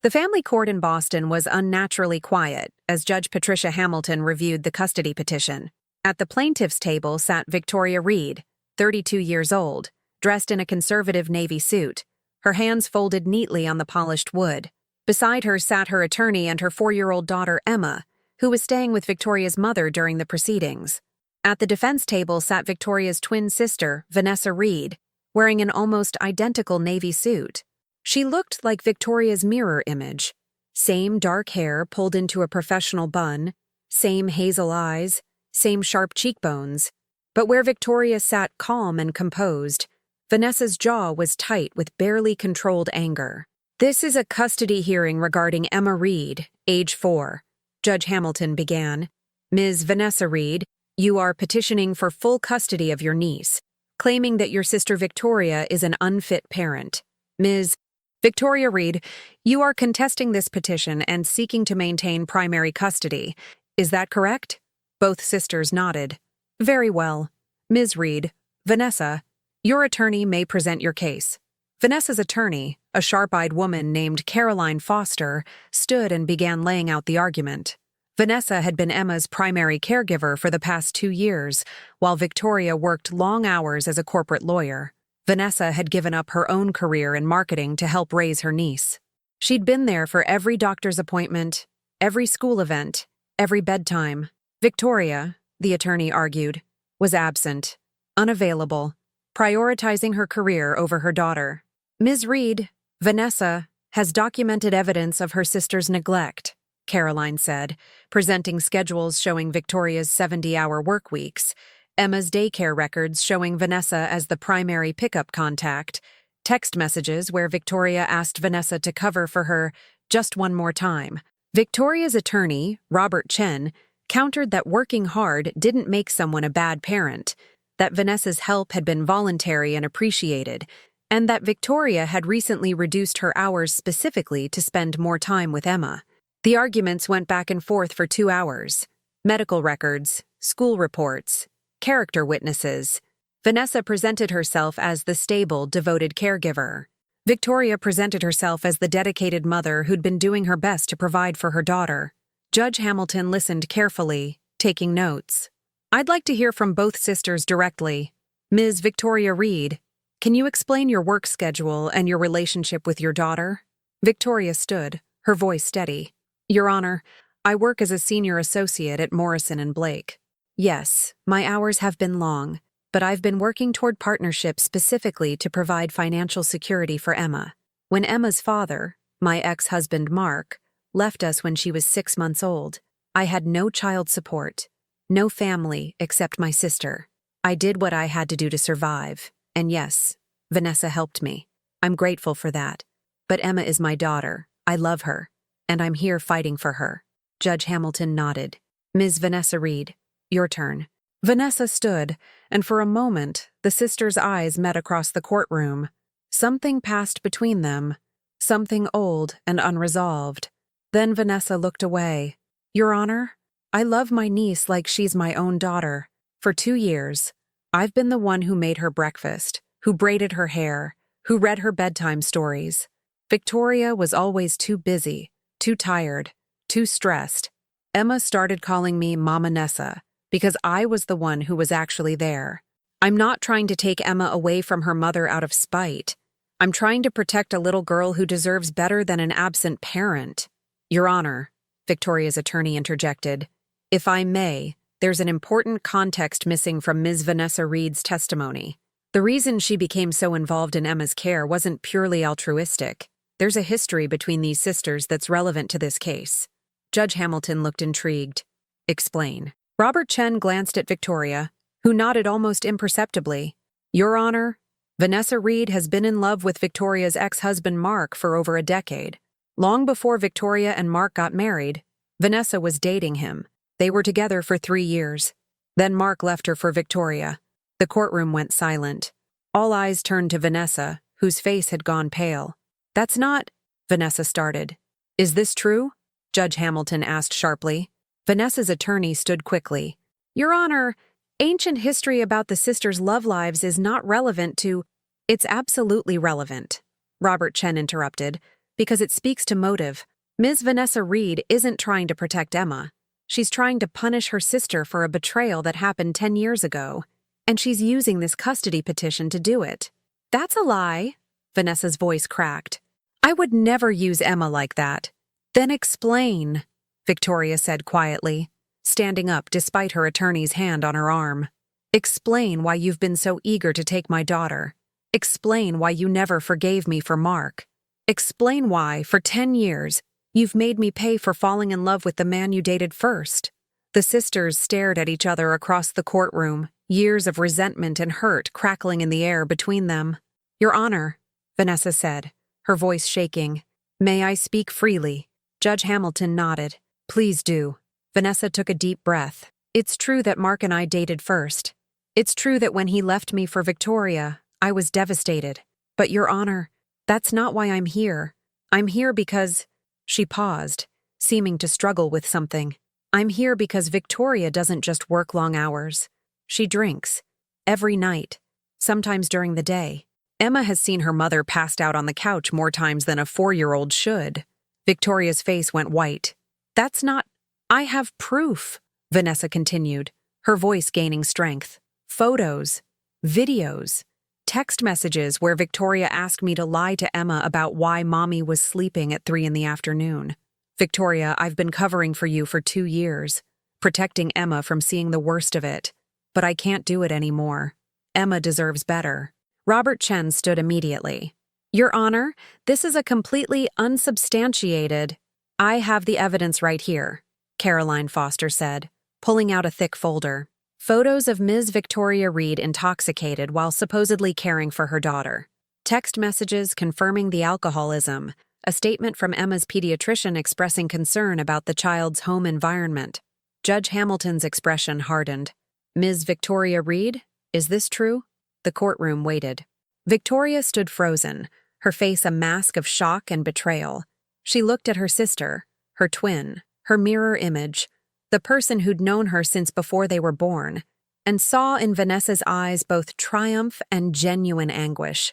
The family court in Boston was unnaturally quiet as Judge Patricia Hamilton reviewed the custody petition. At the plaintiff's table sat Victoria Reed, 32 years old, dressed in a conservative navy suit, her hands folded neatly on the polished wood. Beside her sat her attorney and her 4-year-old daughter Emma, who was staying with Victoria's mother during the proceedings. At the defense table sat Victoria's twin sister, Vanessa Reed, wearing an almost identical navy suit. She looked like Victoria's mirror image. Same dark hair pulled into a professional bun, same hazel eyes, same sharp cheekbones. But where Victoria sat calm and composed, Vanessa's jaw was tight with barely controlled anger. "This is a custody hearing regarding Emma Reed, age 4. Judge Hamilton began. "Ms. Vanessa Reed, you are petitioning for full custody of your niece, claiming that your sister Victoria is an unfit parent. Ms. Victoria Reed, you are contesting this petition and seeking to maintain primary custody. Is that correct?" Both sisters nodded. "Very well. Ms. Reed, Vanessa, your attorney may present your case." Vanessa's attorney, a sharp-eyed woman named Caroline Foster, stood and began laying out the argument. Vanessa had been Emma's primary caregiver for the past 2 years, while Victoria worked long hours as a corporate lawyer. Vanessa had given up her own career in marketing to help raise her niece. She'd been there for every doctor's appointment, every school event, every bedtime. Victoria, the attorney argued, was absent, unavailable, prioritizing her career over her daughter. "Ms. Reed, Vanessa, has documented evidence of her sister's neglect," Caroline said, presenting schedules showing Victoria's 70-hour work weeks, Emma's daycare records showing Vanessa as the primary pickup contact, text messages where Victoria asked Vanessa to cover for her just one more time. Victoria's attorney, Robert Chen, countered that working hard didn't make someone a bad parent, that Vanessa's help had been voluntary and appreciated, and that Victoria had recently reduced her hours specifically to spend more time with Emma. The arguments went back and forth for 2 hours. Medical records, school reports, character witnesses. Vanessa presented herself as the stable, devoted caregiver. Victoria presented herself as the dedicated mother who'd been doing her best to provide for her daughter. Judge Hamilton listened carefully, taking notes. "I'd like to hear from both sisters directly. Ms. Victoria Reed, can you explain your work schedule and your relationship with your daughter?" Victoria stood, her voice steady. "Your Honor, I work as a senior associate at Morrison & Blake. Yes, my hours have been long, but I've been working toward partnership specifically to provide financial security for Emma. When Emma's father, my ex-husband Mark, left us when she was 6 months old, I had no child support, no family except my sister. I did what I had to do to survive, and yes, Vanessa helped me. I'm grateful for that. But Emma is my daughter. I love her, and I'm here fighting for her." Judge Hamilton nodded. "Ms. Vanessa Reed, your turn." Vanessa stood, and for a moment, the sisters' eyes met across the courtroom. Something passed between them, something old and unresolved. Then Vanessa looked away. "Your Honor, I love my niece like she's my own daughter. For 2 years, I've been the one who made her breakfast, who braided her hair, who read her bedtime stories. Victoria was always too busy, too tired, too stressed. Emma started calling me Mama Nessa because I was the one who was actually there. I'm not trying to take Emma away from her mother out of spite. I'm trying to protect a little girl who deserves better than an absent parent." "Your Honor," Victoria's attorney interjected, "if I may, there's an important context missing from Ms. Vanessa Reed's testimony. The reason she became so involved in Emma's care wasn't purely altruistic. There's a history between these sisters that's relevant to this case." Judge Hamilton looked intrigued. "Explain." Robert Chen glanced at Victoria, who nodded almost imperceptibly. "Your Honor, Vanessa Reed has been in love with Victoria's ex-husband Mark for over a decade. Long before Victoria and Mark got married, Vanessa was dating him. They were together for 3 years. Then Mark left her for Victoria." The courtroom went silent. All eyes turned to Vanessa, whose face had gone pale. "That's not—" Vanessa started. "Is this true?" Judge Hamilton asked sharply. Vanessa's attorney stood quickly. "Your Honor, ancient history about the sisters' love lives is not relevant to—" "It's absolutely relevant," Robert Chen interrupted. Because it speaks to motive. Ms. Vanessa Reed isn't trying to protect Emma. She's trying to punish her sister for a betrayal that happened 10 years ago, and she's using this custody petition to do it. That's a lie, Vanessa's voice cracked. I would never use Emma like that. Then explain, Victoria said quietly, standing up despite her attorney's hand on her arm. Explain why you've been so eager to take my daughter. Explain why you never forgave me for Mark. Explain why, for 10 years, you've made me pay for falling in love with the man you dated first. The sisters stared at each other across the courtroom, years of resentment and hurt crackling in the air between them. Your Honor, Vanessa said, her voice shaking. May I speak freely? Judge Hamilton nodded. Please do. Vanessa took a deep breath. It's true that Mark and I dated first. It's true that when he left me for Victoria, I was devastated. But Your Honor, that's not why I'm here. I'm here because… She paused, seeming to struggle with something. I'm here because Victoria doesn't just work long hours. She drinks. Every night. Sometimes during the day. Emma has seen her mother passed out on the couch more times than a 4-year-old should. Victoria's face went white. That's not… I have proof, Vanessa continued, her voice gaining strength. Photos. Videos. Text messages where Victoria asked me to lie to Emma about why Mommy was sleeping at 3 in the afternoon. Victoria, I've been covering for you for 2 years, protecting Emma from seeing the worst of it. But I can't do it anymore. Emma deserves better. Robert Chen stood immediately. Your Honor, this is a completely unsubstantiated… I have the evidence right here, Caroline Foster said, pulling out a thick folder. Photos of Ms. Victoria Reed intoxicated while supposedly caring for her daughter. Text messages confirming the alcoholism. A statement from Emma's pediatrician expressing concern about the child's home environment. Judge Hamilton's expression hardened. Ms. Victoria Reed, is this true? The courtroom waited. Victoria stood frozen, her face a mask of shock and betrayal. She looked at her sister, her twin, her mirror image, the person who'd known her since before they were born, and saw in Vanessa's eyes both triumph and genuine anguish.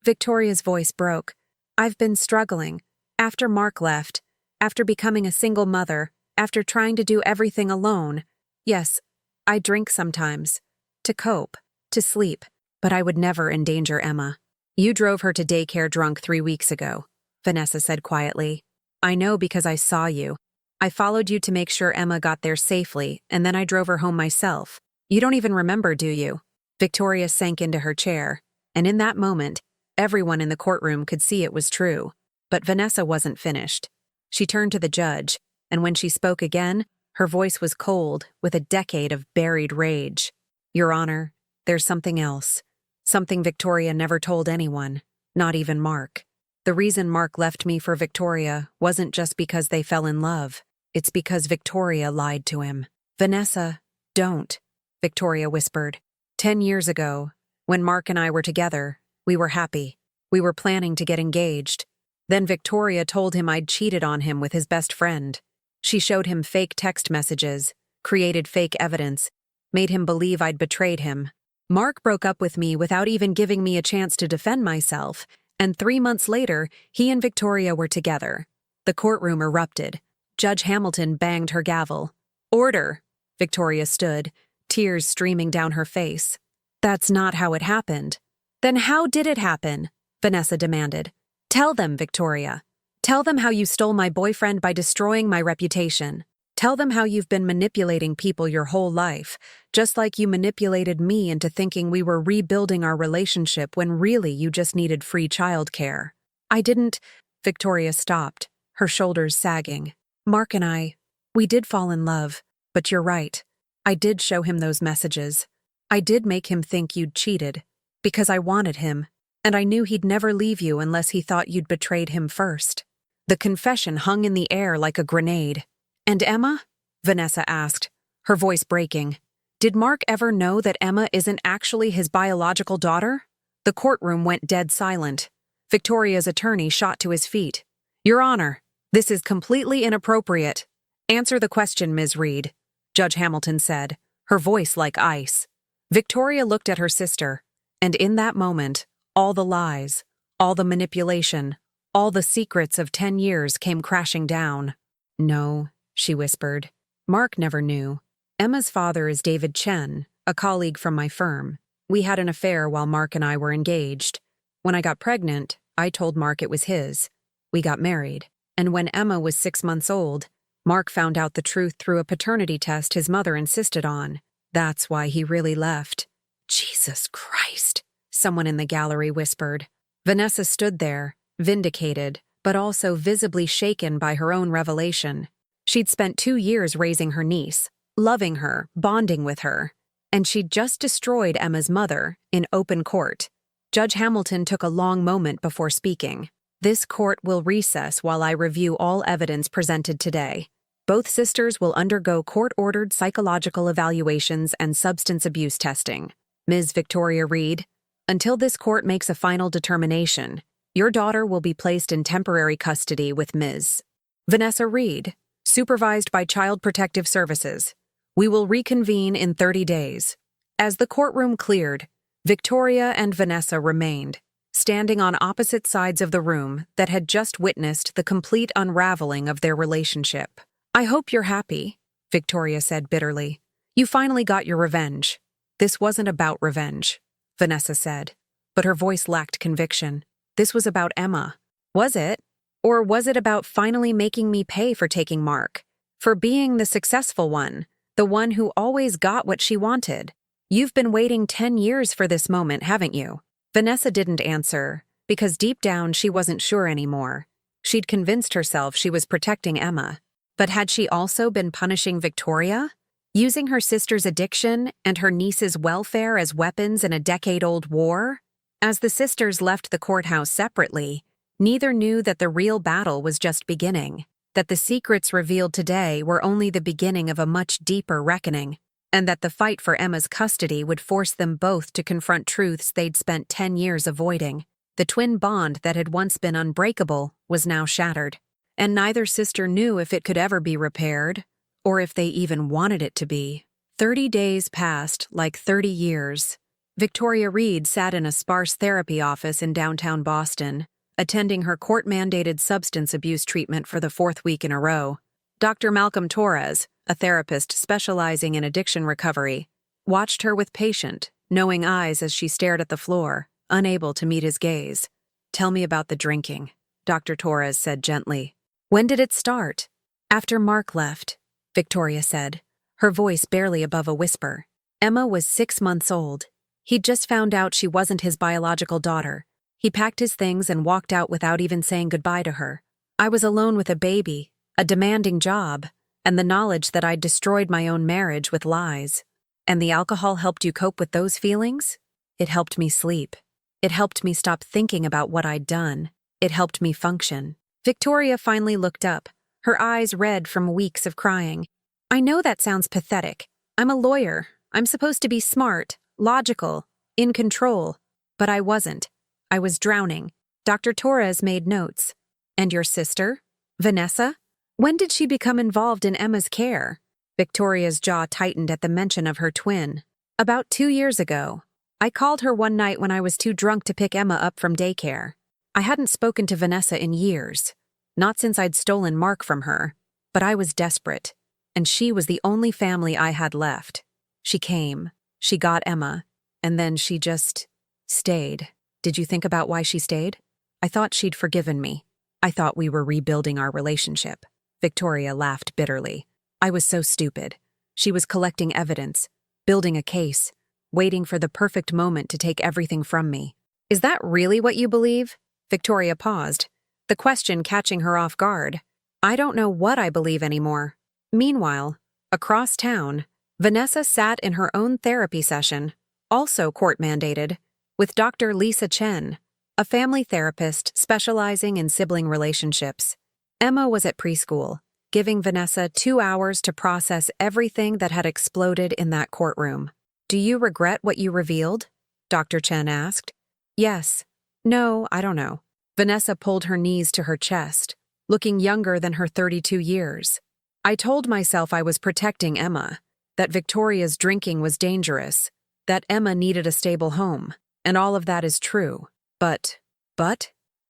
Victoria's voice broke. I've been struggling. After Mark left, after becoming a single mother, after trying to do everything alone. Yes, I drink sometimes. To cope, to sleep, but I would never endanger Emma. You drove her to daycare drunk 3 weeks ago, Vanessa said quietly. I know because I saw you. I followed you to make sure Emma got there safely, and then I drove her home myself. You don't even remember, do you? Victoria sank into her chair, and in that moment, everyone in the courtroom could see it was true. But Vanessa wasn't finished. She turned to the judge, and when she spoke again, her voice was cold, with a decade of buried rage. Your Honor, there's something else. Something Victoria never told anyone, not even Mark. The reason Mark left me for Victoria wasn't just because they fell in love. It's because Victoria lied to him. Vanessa, don't, Victoria whispered. 10 years ago, when Mark and I were together, we were happy. We were planning to get engaged. Then Victoria told him I'd cheated on him with his best friend. She showed him fake text messages, created fake evidence, made him believe I'd betrayed him. Mark broke up with me without even giving me a chance to defend myself, and 3 months later, he and Victoria were together. The courtroom erupted. Judge Hamilton banged her gavel. Order! Victoria stood, tears streaming down her face. That's not how it happened. Then how did it happen? Vanessa demanded. Tell them, Victoria. Tell them how you stole my boyfriend by destroying my reputation. Tell them how you've been manipulating people your whole life, just like you manipulated me into thinking we were rebuilding our relationship when really you just needed free childcare. I didn't… Victoria stopped, her shoulders sagging. Mark and I, we did fall in love, but you're right. I did show him those messages. I did make him think you'd cheated, because I wanted him, and I knew he'd never leave you unless he thought you'd betrayed him first. The confession hung in the air like a grenade. And Emma? Vanessa asked, her voice breaking. Did Mark ever know that Emma isn't actually his biological daughter? The courtroom went dead silent. Victoria's attorney shot to his feet. Your Honor, this is completely inappropriate. Answer the question, Ms. Reed, Judge Hamilton said, her voice like ice. Victoria looked at her sister, and in that moment, all the lies, all the manipulation, All the secrets of 10 years came crashing down. "No," she whispered. "Mark never knew. Emma's father is David Chen, a colleague from my firm. We had an affair while Mark and I were engaged. When I got pregnant, I told Mark it was his. We got married. And when Emma was 6 months old, Mark found out the truth through a paternity test his mother insisted on. That's why he really left." "Jesus Christ," someone in the gallery whispered. Vanessa stood there, vindicated, but also visibly shaken by her own revelation. She'd spent 2 years raising her niece, loving her, bonding with her, and she'd just destroyed Emma's mother in open court. Judge Hamilton took a long moment before speaking. "This court will recess while I review all evidence presented today. Both sisters will undergo court-ordered psychological evaluations and substance abuse testing. Ms. Victoria Reed, until this court makes a final determination, your daughter will be placed in temporary custody with Ms. Vanessa Reed, supervised by Child Protective Services. We will reconvene in 30 days. As the courtroom cleared, Victoria and Vanessa remained, standing on opposite sides of the room that had just witnessed the complete unraveling of their relationship. "I hope you're happy," Victoria said bitterly. "You finally got your revenge." "This wasn't about revenge," Vanessa said, but her voice lacked conviction. "This was about Emma." "Was it? Or was it about finally making me pay for taking Mark? For being the successful one, the one who always got what she wanted? You've been waiting 10 years for this moment, haven't you?" Vanessa didn't answer, because deep down she wasn't sure anymore. She'd convinced herself she was protecting Emma. But had she also been punishing Victoria? Using her sister's addiction and her niece's welfare as weapons in a decade-old war? As the sisters left the courthouse separately, neither knew that the real battle was just beginning, that the secrets revealed today were only the beginning of a much deeper reckoning, and that the fight for Emma's custody would force them both to confront truths they'd spent 10 years avoiding. The twin bond that had once been unbreakable was now shattered, and neither sister knew if it could ever be repaired, or if they even wanted it to be. 30 days passed like 30 years. Victoria Reed sat in a sparse therapy office in downtown Boston, attending her court-mandated substance abuse treatment for the 4th week in a row. Dr. Malcolm Torres, a therapist specializing in addiction recovery, watched her with patient, knowing eyes as she stared at the floor, unable to meet his gaze. "Tell me about the drinking," Dr. Torres said gently. "When did it start?" "After Mark left," Victoria said, her voice barely above a whisper. "Emma was 6 months old. He'd just found out she wasn't his biological daughter. He packed his things and walked out without even saying goodbye to her. I was alone with a baby, a demanding job, and the knowledge that I'd destroyed my own marriage with lies. And the alcohol helped you cope with those feelings? It helped me sleep. It helped me stop thinking about what I'd done. It helped me function." Victoria finally looked up, her eyes red from weeks of crying. "I know that sounds pathetic. I'm a lawyer. I'm supposed to be smart, logical, in control. But I wasn't. I was drowning." Dr. Torres made notes. "And your sister? Vanessa? When did she become involved in Emma's care?" Victoria's jaw tightened at the mention of her twin. "About 2 years ago. I called her one night when I was too drunk to pick Emma up from daycare. I hadn't spoken to Vanessa in years, not since I'd stolen Mark from her, but I was desperate, and she was the only family I had left. She came, she got Emma, and then she just stayed." "Did you think about why she stayed?" "I thought she'd forgiven me. I thought we were rebuilding our relationship." Victoria laughed bitterly. "I was so stupid. She was collecting evidence, building a case, waiting for the perfect moment to take everything from me." "Is that really what you believe?" Victoria paused, the question catching her off guard. "I don't know what I believe anymore." Meanwhile, across town, Vanessa sat in her own therapy session, also court-mandated, with Dr. Lisa Chen, a family therapist specializing in sibling relationships. Emma was at preschool, giving Vanessa 2 hours to process everything that had exploded in that courtroom. "Do you regret what you revealed?" Dr. Chen asked. "Yes. No, I don't know." Vanessa pulled her knees to her chest, looking younger than her 32 years. "I told myself I was protecting Emma, that Victoria's drinking was dangerous, that Emma needed a stable home, and all of that is true. But,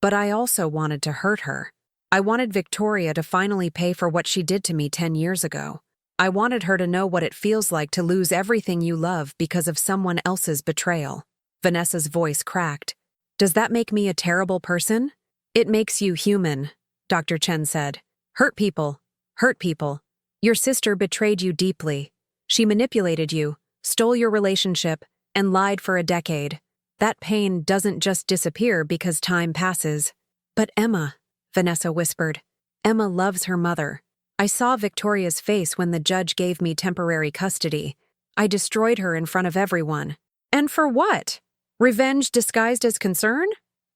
But I also wanted to hurt her. I wanted Victoria to finally pay for what she did to me 10 years ago. I wanted her to know what it feels like to lose everything you love because of someone else's betrayal. Vanessa's voice cracked. Does that make me a terrible person? It makes you human, Dr. Chen said. Hurt people. Hurt people. Your sister betrayed you deeply. She manipulated you, stole your relationship, and lied for a decade. That pain doesn't just disappear because time passes. But Emma, Vanessa whispered. Emma loves her mother. I saw Victoria's face when the judge gave me temporary custody. I destroyed her in front of everyone. And for what? Revenge disguised as concern?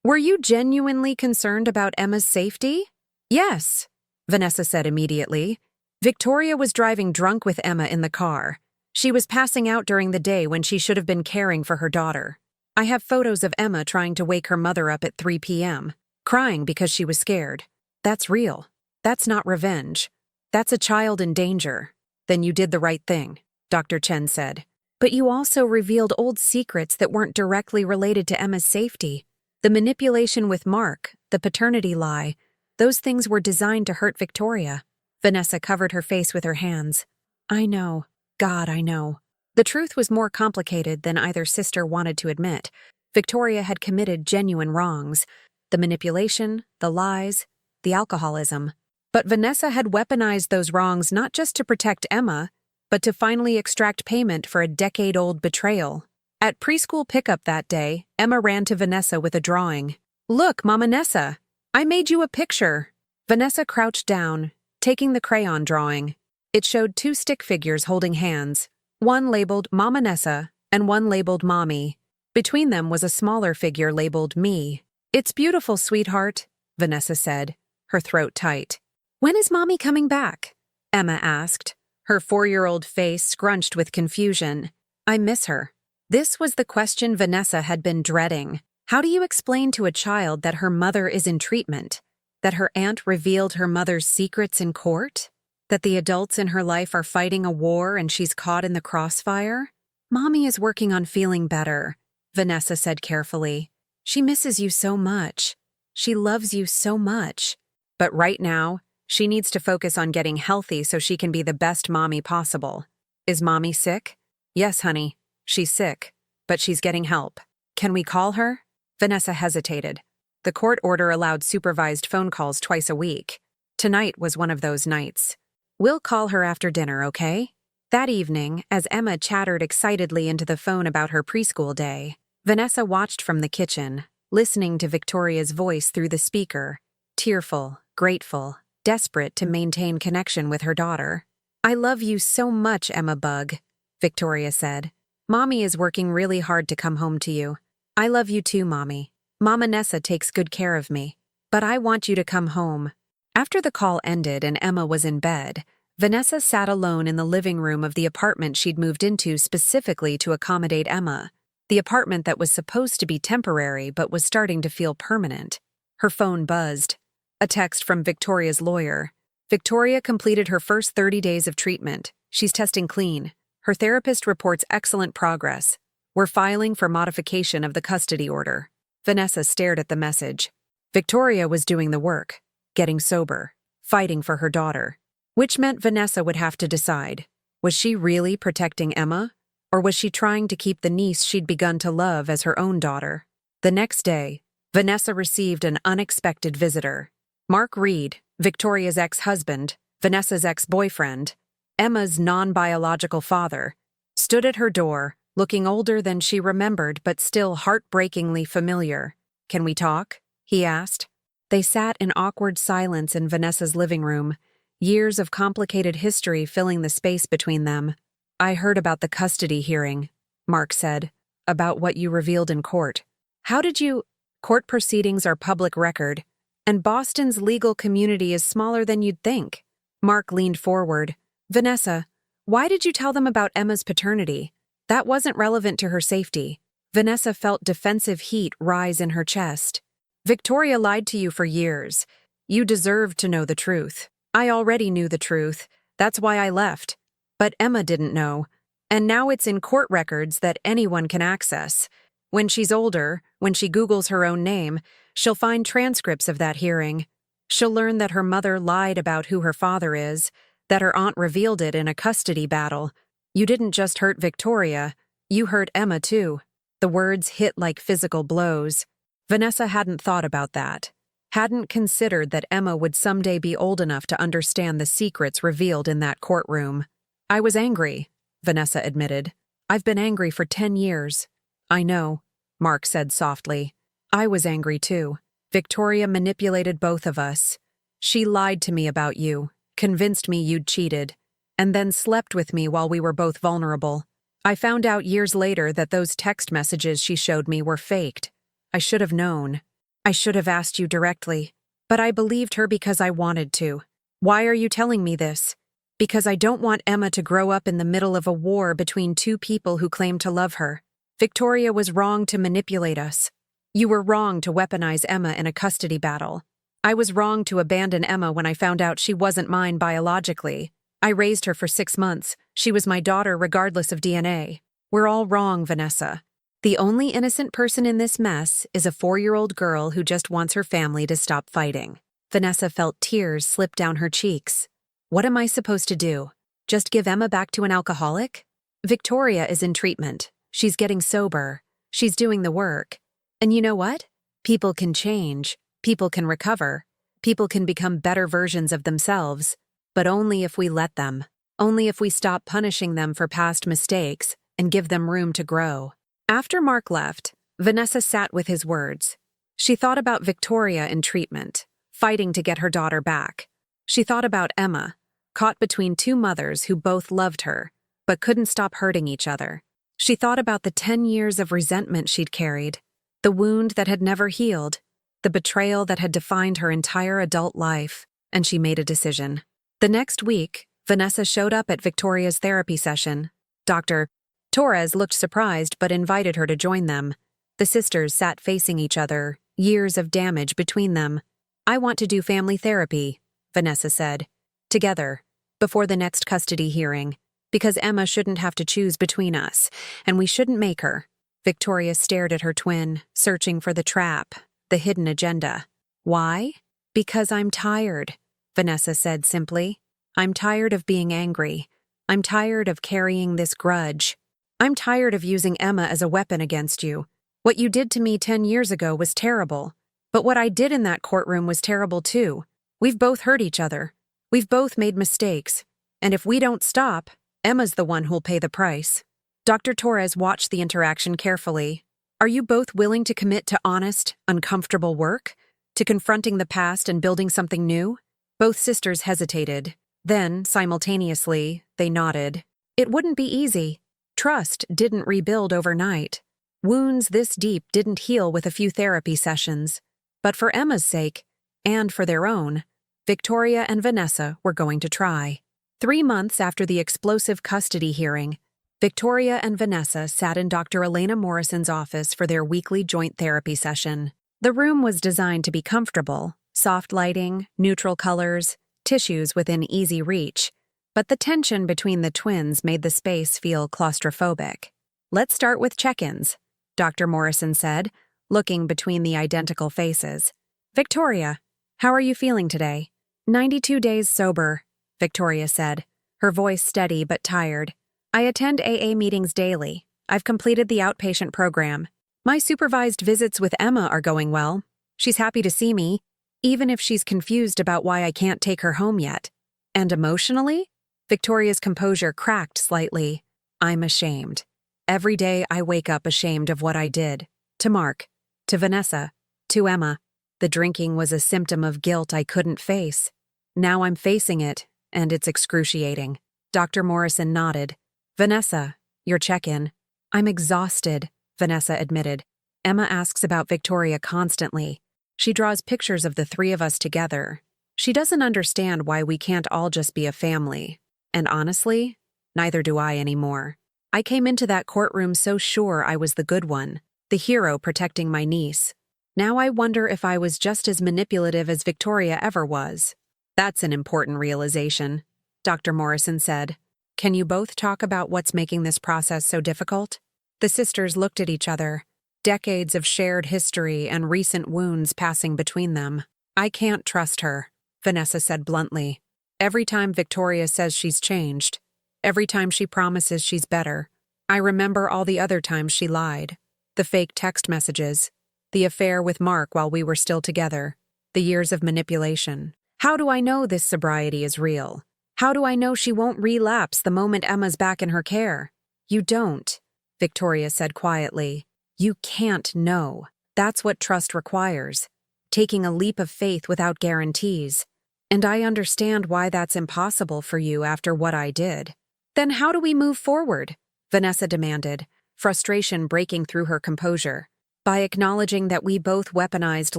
Were you genuinely concerned about Emma's safety? Yes, Vanessa said immediately. Victoria was driving drunk with Emma in the car. She was passing out during the day when she should have been caring for her daughter. I have photos of Emma trying to wake her mother up at 3 p.m., crying because she was scared. That's real. That's not revenge. That's a child in danger. Then you did the right thing, Dr. Chen said. But you also revealed old secrets that weren't directly related to Emma's safety. The manipulation with Mark, the paternity lie, those things were designed to hurt Victoria. Vanessa covered her face with her hands. I know. God, I know. The truth was more complicated than either sister wanted to admit. Victoria had committed genuine wrongs. The manipulation, the lies, the alcoholism. But Vanessa had weaponized those wrongs not just to protect Emma, but to finally extract payment for a decade-old betrayal. At preschool pickup that day, Emma ran to Vanessa with a drawing. Look, Mama Nessa, I made you a picture. Vanessa crouched down, taking the crayon drawing. It showed 2 stick figures holding hands, one labeled Mama Nessa and one labeled Mommy. Between them was a smaller figure labeled Me. It's beautiful, sweetheart, Vanessa said, her throat tight. When is Mommy coming back? Emma asked, her 4-year-old face scrunched with confusion. I miss her. This was the question Vanessa had been dreading. How do you explain to a child that her mother is in treatment? That her aunt revealed her mother's secrets in court? That the adults in her life are fighting a war and she's caught in the crossfire? Mommy is working on feeling better, Vanessa said carefully. She misses you so much. She loves you so much. But right now, she needs to focus on getting healthy so she can be the best mommy possible. Is Mommy sick? Yes, honey. She's sick, but she's getting help. Can we call her? Vanessa hesitated. The court order allowed supervised phone calls twice a week. Tonight was one of those nights. We'll call her after dinner, okay? That evening, as Emma chattered excitedly into the phone about her preschool day, Vanessa watched from the kitchen, listening to Victoria's voice through the speaker, tearful, grateful, desperate to maintain connection with her daughter. I love you so much, Emma Bug, Victoria said. Mommy is working really hard to come home to you. I love you too, Mommy. Mama Nessa takes good care of me. But I want you to come home. After the call ended and Emma was in bed, Vanessa sat alone in the living room of the apartment she'd moved into specifically to accommodate Emma, the apartment that was supposed to be temporary but was starting to feel permanent. Her phone buzzed. A text from Victoria's lawyer. Victoria completed her first 30 days of treatment. She's testing clean. Her therapist reports excellent progress. We're filing for modification of the custody order. Vanessa stared at the message. Victoria was doing the work, getting sober, fighting for her daughter. Which meant Vanessa would have to decide. Was she really protecting Emma? Or was she trying to keep the niece she'd begun to love as her own daughter? The next day, Vanessa received an unexpected visitor. Mark Reed, Victoria's ex-husband, Vanessa's ex-boyfriend, Emma's non-biological father, stood at her door, looking older than she remembered but still heartbreakingly familiar. Can we talk? He asked. They sat in awkward silence in Vanessa's living room, years of complicated history filling the space between them. I heard about the custody hearing, Mark said, about what you revealed in court. How did you— Court proceedings are public record, and Boston's legal community is smaller than you'd think. Mark leaned forward. Vanessa, why did you tell them about Emma's paternity? That wasn't relevant to her safety. Vanessa felt defensive heat rise in her chest. Victoria lied to you for years. You deserved to know the truth. I already knew the truth. That's why I left. But Emma didn't know. And now it's in court records that anyone can access. When she's older, when she Googles her own name, She'll find transcripts of that hearing. She'll learn that her mother lied about who her father is, that her aunt revealed it in a custody battle. You didn't just hurt Victoria, you hurt Emma too. The words hit like physical blows. Vanessa hadn't thought about that. Hadn't considered that Emma would someday be old enough to understand the secrets revealed in that courtroom. I was angry, Vanessa admitted. I've been angry for 10 years. I know, Mark said softly. I was angry too. Victoria manipulated both of us. She lied to me about you, convinced me you'd cheated, and then slept with me while we were both vulnerable. I found out years later that those text messages she showed me were faked. I should have known. I should have asked you directly, but I believed her because I wanted to. Why are you telling me this? Because I don't want Emma to grow up in the middle of a war between two people who claim to love her. Victoria was wrong to manipulate us. You were wrong to weaponize Emma in a custody battle. I was wrong to abandon Emma when I found out she wasn't mine biologically. I raised her for 6 months. She was my daughter regardless of DNA. We're all wrong, Vanessa. The only innocent person in this mess is a 4-year-old girl who just wants her family to stop fighting. Vanessa felt tears slip down her cheeks. What am I supposed to do? Just give Emma back to an alcoholic? Victoria is in treatment. She's getting sober. She's doing the work. And you know what? People can change. People can recover. People can become better versions of themselves. But only if we let them. Only if we stop punishing them for past mistakes and give them room to grow. After Mark left, Vanessa sat with his words. She thought about Victoria in treatment, fighting to get her daughter back. She thought about Emma, caught between two mothers who both loved her, but couldn't stop hurting each other. She thought about the 10 years of resentment she'd carried, the wound that had never healed, the betrayal that had defined her entire adult life, and she made a decision. The next week, Vanessa showed up at Victoria's therapy session. Dr. Torres looked surprised but invited her to join them. The sisters sat facing each other, years of damage between them. I want to do family therapy, Vanessa said. Together, before the next custody hearing, because Emma shouldn't have to choose between us, and we shouldn't make her. Victoria stared at her twin, searching for the trap, the hidden agenda. Why? Because I'm tired, Vanessa said simply. I'm tired of being angry. I'm tired of carrying this grudge. I'm tired of using Emma as a weapon against you. What you did to me 10 years ago was terrible. But what I did in that courtroom was terrible too. We've both hurt each other. We've both made mistakes. And if we don't stop, Emma's the one who'll pay the price. Dr. Torres watched the interaction carefully. Are you both willing to commit to honest, uncomfortable work? To confronting the past and building something new? Both sisters hesitated. Then, simultaneously, they nodded. It wouldn't be easy. Trust didn't rebuild overnight. Wounds this deep didn't heal with a few therapy sessions. But for Emma's sake, and for their own, Victoria and Vanessa were going to try. 3 months after the explosive custody hearing, Victoria and Vanessa sat in Dr. Elena Morrison's office for their weekly joint therapy session. The room was designed to be comfortable, soft lighting, neutral colors, tissues within easy reach. But the tension between the twins made the space feel claustrophobic. Let's start with check-ins, Dr. Morrison said, looking between the identical faces. Victoria, how are you feeling today? 92 days sober, Victoria said, her voice steady but tired. I attend AA meetings daily. I've completed the outpatient program. My supervised visits with Emma are going well. She's happy to see me, even if she's confused about why I can't take her home yet. And emotionally? Victoria's composure cracked slightly. I'm ashamed. Every day I wake up ashamed of what I did. To Mark, to Vanessa, to Emma. The drinking was a symptom of guilt I couldn't face. Now I'm facing it, and it's excruciating. Dr. Morrison nodded. Vanessa, your check-in. I'm exhausted, Vanessa admitted. Emma asks about Victoria constantly. She draws pictures of the 3 of us together. She doesn't understand why we can't all just be a family. And honestly, neither do I anymore. I came into that courtroom so sure I was the good one, the hero protecting my niece. Now I wonder if I was just as manipulative as Victoria ever was. That's an important realization, Dr. Morrison said. Can you both talk about what's making this process so difficult? The sisters looked at each other. decades of shared history and recent wounds passing between them. I can't trust her, Vanessa said bluntly. Every time Victoria says she's changed, every time she promises she's better, I remember all the other times she lied. The fake text messages, the affair with Mark while we were still together, the years of manipulation. How do I know this sobriety is real? How do I know she won't relapse the moment Emma's back in her care? You don't, Victoria said quietly. You can't know. That's what trust requires. Taking a leap of faith without guarantees. And I understand why that's impossible for you after what I did. Then how do we move forward? Vanessa demanded, frustration breaking through her composure. By acknowledging that we both weaponized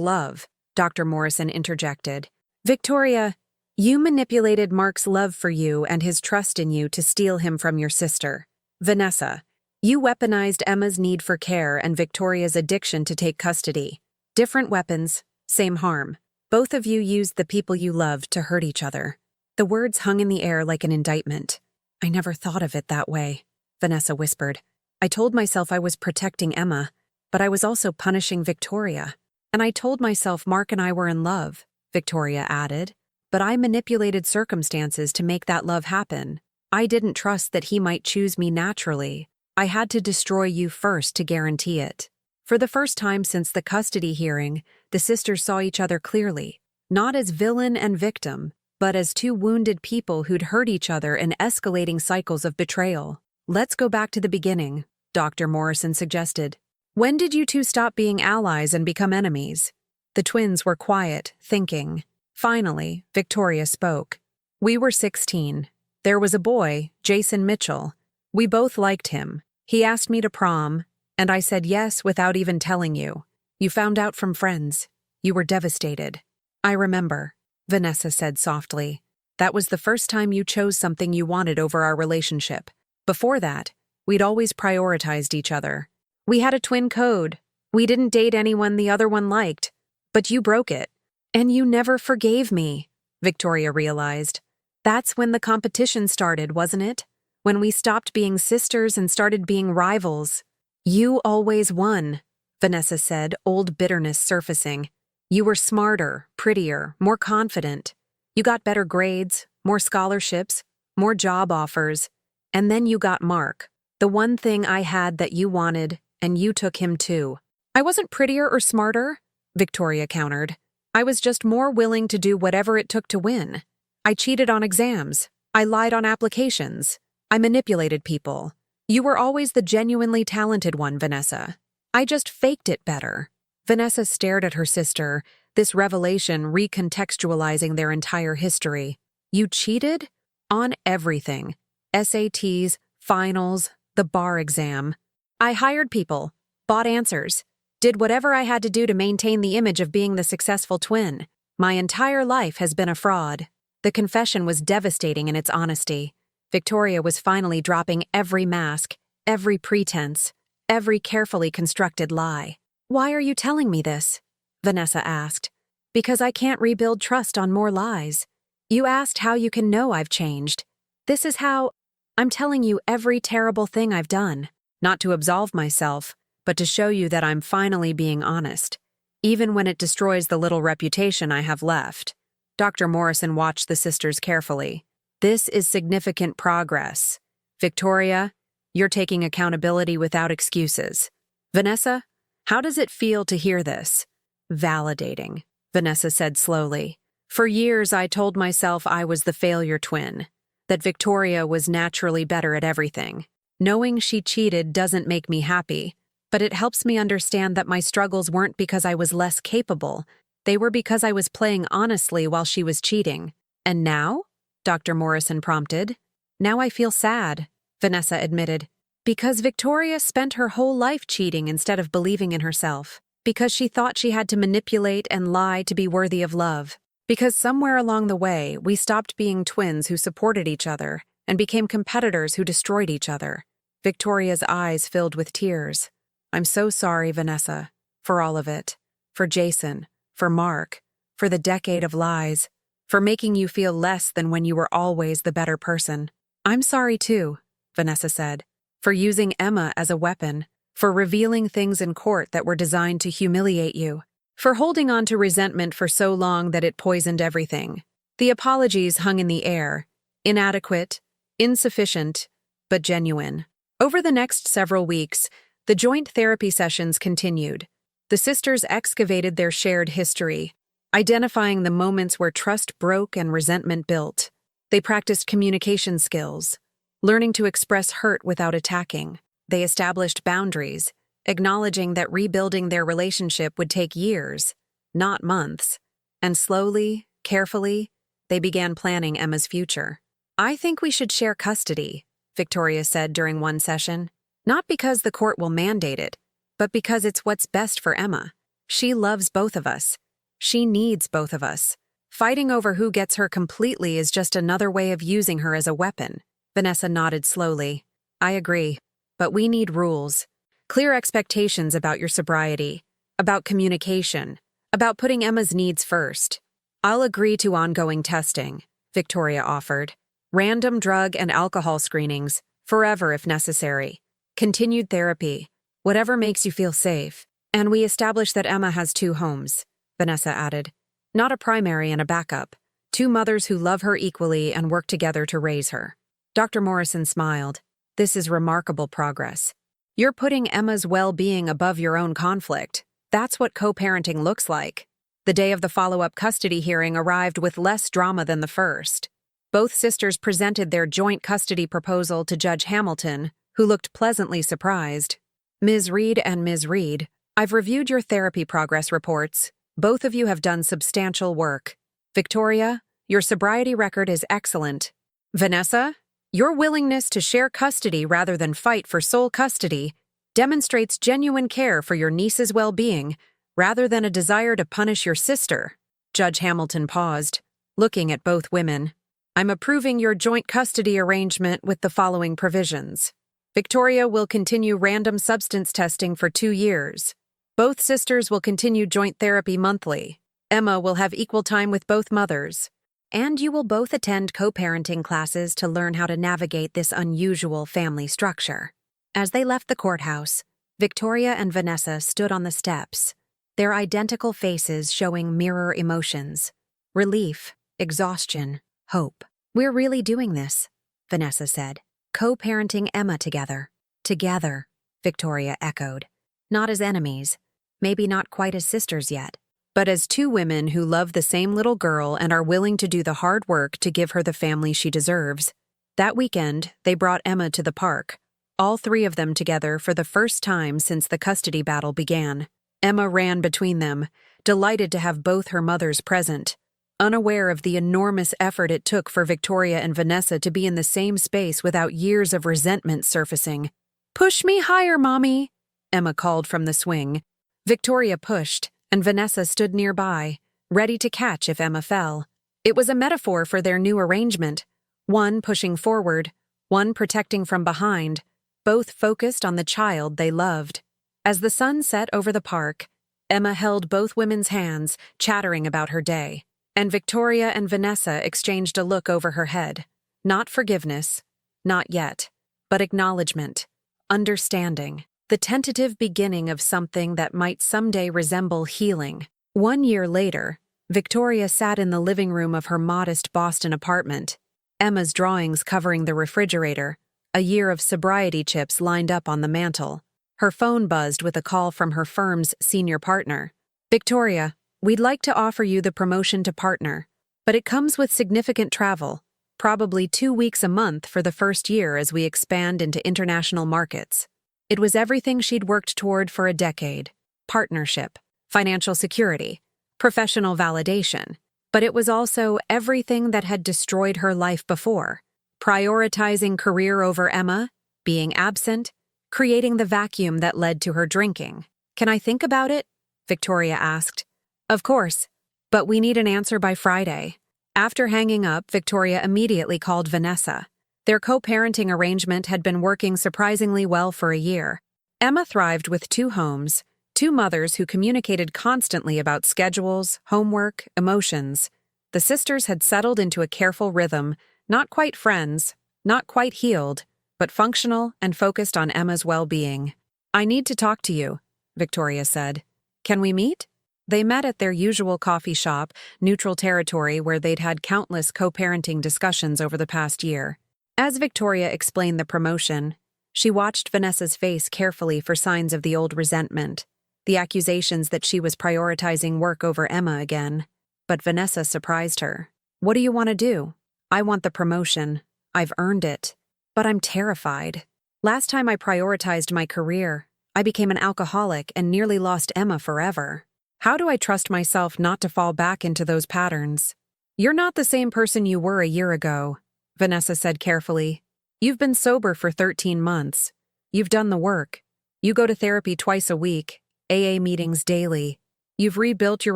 love, Dr. Morrison interjected. Victoria, you manipulated Mark's love for you and his trust in you to steal him from your sister. Vanessa, you weaponized Emma's need for care and Victoria's addiction to take custody. Different weapons, same harm. Both of you used the people you loved to hurt each other. The words hung in the air like an indictment. I never thought of it that way, Vanessa whispered. I told myself I was protecting Emma, but I was also punishing Victoria. And I told myself Mark and I were in love, Victoria added. But I manipulated circumstances to make that love happen. I didn't trust that he might choose me naturally. I had to destroy you first to guarantee it. For the first time since the custody hearing, the sisters saw each other clearly, not as villain and victim, but as two wounded people who'd hurt each other in escalating cycles of betrayal. Let's go back to the beginning, Dr. Morrison suggested. When did you two stop being allies and become enemies? The twins were quiet, thinking. Finally, Victoria spoke. We were 16. There was a boy, Jason Mitchell. We both liked him. He asked me to prom, and I said yes without even telling you. You found out from friends. You were devastated. I remember, Vanessa said softly. That was the first time you chose something you wanted over our relationship. Before that, we'd always prioritized each other. We had a twin code. We didn't date anyone the other one liked. But you broke it. And you never forgave me, Victoria realized. That's when the competition started, wasn't it? When we stopped being sisters and started being rivals. You always won, Vanessa said, old bitterness surfacing. You were smarter, prettier, more confident. You got better grades, more scholarships, more job offers. And then you got Mark, the one thing I had that you wanted, and you took him too. I wasn't prettier or smarter, Victoria countered. I was just more willing to do whatever it took to win. I cheated on exams. I lied on applications. I manipulated people. You were always the genuinely talented one, Vanessa. I just faked it better. Vanessa stared at her sister, this revelation recontextualizing their entire history. You cheated? On everything. SATs, finals, the bar exam. I hired people, bought answers, did whatever I had to do to maintain the image of being the successful twin. My entire life has been a fraud. The confession was devastating in its honesty. Victoria was finally dropping every mask, every pretense, every carefully constructed lie. Why are you telling me this? Vanessa asked. Because I can't rebuild trust on more lies. You asked how you can know I've changed. This is how. I'm telling you every terrible thing I've done. Not to absolve myself, but to show you that I'm finally being honest, even when it destroys the little reputation I have left. Dr. Morrison watched the sisters carefully. This is significant progress. Victoria, you're taking accountability without excuses. Vanessa, how does it feel to hear this? Validating, Vanessa said slowly. For years I told myself I was the failure twin, that Victoria was naturally better at everything. Knowing she cheated doesn't make me happy, but it helps me understand that my struggles weren't because I was less capable. They were because I was playing honestly while she was cheating. And now? Dr. Morrison prompted. Now I feel sad, Vanessa admitted. Because Victoria spent her whole life cheating instead of believing in herself. Because she thought she had to manipulate and lie to be worthy of love. Because somewhere along the way, we stopped being twins who supported each other and became competitors who destroyed each other. Victoria's eyes filled with tears. I'm so sorry, Vanessa, for all of it. For Jason, for Mark, for the decade of lies, for making you feel less than when you were always the better person. I'm sorry too, Vanessa said, for using Emma as a weapon, for revealing things in court that were designed to humiliate you, for holding on to resentment for so long that it poisoned everything. The apologies hung in the air, inadequate, insufficient, but genuine. Over the next several weeks, the joint therapy sessions continued. The sisters excavated their shared history, identifying the moments where trust broke and resentment built. They practiced communication skills, learning to express hurt without attacking. They established boundaries, acknowledging that rebuilding their relationship would take years, not months. And slowly, carefully, they began planning Emma's future. "I think we should share custody," Victoria said during one session. "Not because the court will mandate it, but because it's what's best for Emma. She loves both of us. She needs both of us. Fighting over who gets her completely is just another way of using her as a weapon." Vanessa nodded slowly. "I agree, but we need rules. Clear expectations about your sobriety, about communication, about putting Emma's needs first." "I'll agree to ongoing testing," Victoria offered. "Random drug and alcohol screenings, forever if necessary. Continued therapy, whatever makes you feel safe. And we establish that Emma has two homes," Vanessa added. "Not a primary and a backup. Two mothers who love her equally and work together to raise her." Dr. Morrison smiled. "This is remarkable progress. You're putting Emma's well-being above your own conflict. That's what co-parenting looks like." The day of the follow-up custody hearing arrived with less drama than the first. Both sisters presented their joint custody proposal to Judge Hamilton, who looked pleasantly surprised. "Ms. Reed and Ms. Reed, I've reviewed your therapy progress reports. Both of you have done substantial work. Victoria, your sobriety record is excellent. Vanessa, your willingness to share custody rather than fight for sole custody demonstrates genuine care for your niece's well-being rather than a desire to punish your sister." Judge Hamilton paused, looking at both women. "I'm approving your joint custody arrangement with the following provisions. Victoria will continue random substance testing for 2 years. Both sisters will continue joint therapy monthly. Emma will have equal time with both mothers. And you will both attend co-parenting classes to learn how to navigate this unusual family structure." As they left the courthouse, Victoria and Vanessa stood on the steps, their identical faces showing mirror emotions: relief, exhaustion, hope. "We're really doing this," Vanessa said. "Co-parenting Emma together." "Together," Victoria echoed. "Not as enemies, maybe not quite as sisters yet, but as two women who love the same little girl and are willing to do the hard work to give her the family she deserves." That weekend, they brought Emma to the park, all three of them together for the first time since the custody battle began. Emma ran between them, delighted to have both her mothers present, unaware of the enormous effort it took for Victoria and Vanessa to be in the same space without years of resentment surfacing. "Push me higher, Mommy," Emma called from the swing. Victoria pushed, and Vanessa stood nearby, ready to catch if Emma fell. It was a metaphor for their new arrangement, one pushing forward, one protecting from behind, both focused on the child they loved. As the sun set over the park, Emma held both women's hands, chattering about her day, and Victoria and Vanessa exchanged a look over her head. Not forgiveness, not yet, but acknowledgement, understanding, the tentative beginning of something that might someday resemble healing. 1 year later, Victoria sat in the living room of her modest Boston apartment, Emma's drawings covering the refrigerator, a year of sobriety chips lined up on the mantel. Her phone buzzed with a call from her firm's senior partner. "Victoria, we'd like to offer you the promotion to partner, but it comes with significant travel, probably 2 weeks a month for the first year as we expand into international markets." It was everything she'd worked toward for a decade: partnership, financial security, professional validation. But it was also everything that had destroyed her life before: prioritizing career over Emma, being absent, creating the vacuum that led to her drinking. "Can I think about it?" Victoria asked. "Of course, but we need an answer by Friday." After hanging up, Victoria immediately called Vanessa. Their co-parenting arrangement had been working surprisingly well for a year. Emma thrived with 2 homes, 2 mothers who communicated constantly about schedules, homework, emotions. The sisters had settled into a careful rhythm, not quite friends, not quite healed, but functional and focused on Emma's well-being. I need to talk to you, Victoria said. Can we meet? They met at their usual coffee shop, neutral territory where they'd had countless co-parenting discussions over the past year. As Victoria explained the promotion, she watched Vanessa's face carefully for signs of the old resentment, the accusations that she was prioritizing work over Emma again. But Vanessa surprised her. What do you want to do? I want the promotion. I've earned it. But I'm terrified. Last time I prioritized my career, I became an alcoholic and nearly lost Emma forever. How do I trust myself not to fall back into those patterns? You're not the same person you were a year ago, Vanessa said carefully. You've been sober for 13 months. You've done the work. You go to therapy twice a week, AA meetings daily. You've rebuilt your